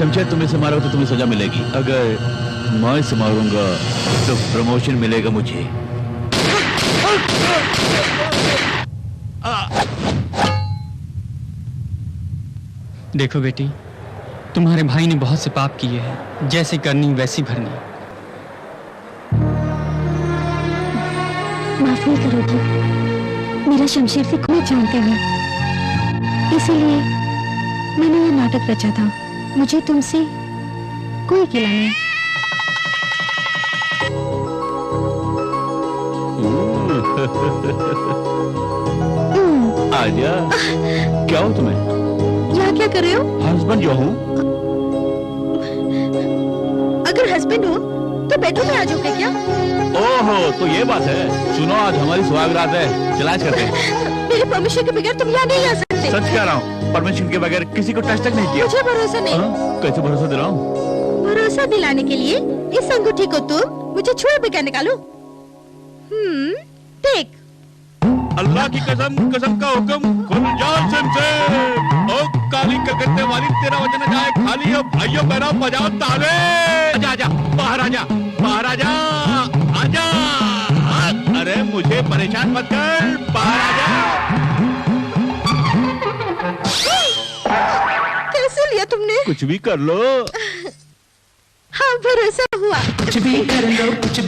शमशेर तुम इसे मारो तो तुम्हें सजा मिलेगी, अगर मैं इसे मारूंगा तो प्रमोशन मिलेगा मुझे। देखो बेटी, तुम्हारे भाई ने बहुत से पाप किए हैं, जैसे करनी वैसी भरनी। माफ नहीं करोगी, मेरा शमशेर से कोई जानते हैं, इसीलिए मैंने ये नाटक रचा था। मुझे तुमसे कोई गिला नहीं। आजा, क्या हो तुम्हें? यहाँ क्या कर रहे हो? हस्बैंड जो हूँ। अगर हस्बैंड हो तो बेडरूम में आ जाओगे क्या? ओहो, तो ये बात है। सुनो, आज हमारी सुहागरात है, चलाच करते हैं। मेरे परमिशन के बगैर तुम यहाँ नहीं आ सकते। सच कह रहा हूँ, परमिशन के बगैर किसी को टच तक नहीं किया। मुझे भरोसा नहीं। कैसे भरोसा दिलाऊं? भरोसा दिलाने के लिए इस अंगूठी को तुम मुझे छुए बगैर निकालो। देख। अल्लाह की कसम, कसम का हुक्म, खुल जा शमशेर। ओ काली कलकत्ते वाली, तेरा वजन जाए खाली। अब भाइयों बहनों बजाओ ताले। आजा आजा, बाहर आजा, बाहर आजा, आजा। अरे मुझे परेशान मत कर, बाहर आजा। कैसे लिया तुमने? कुछ भी कर लो। हाँ, भरोसा हुआ। कुछ भी कर लो, कुछ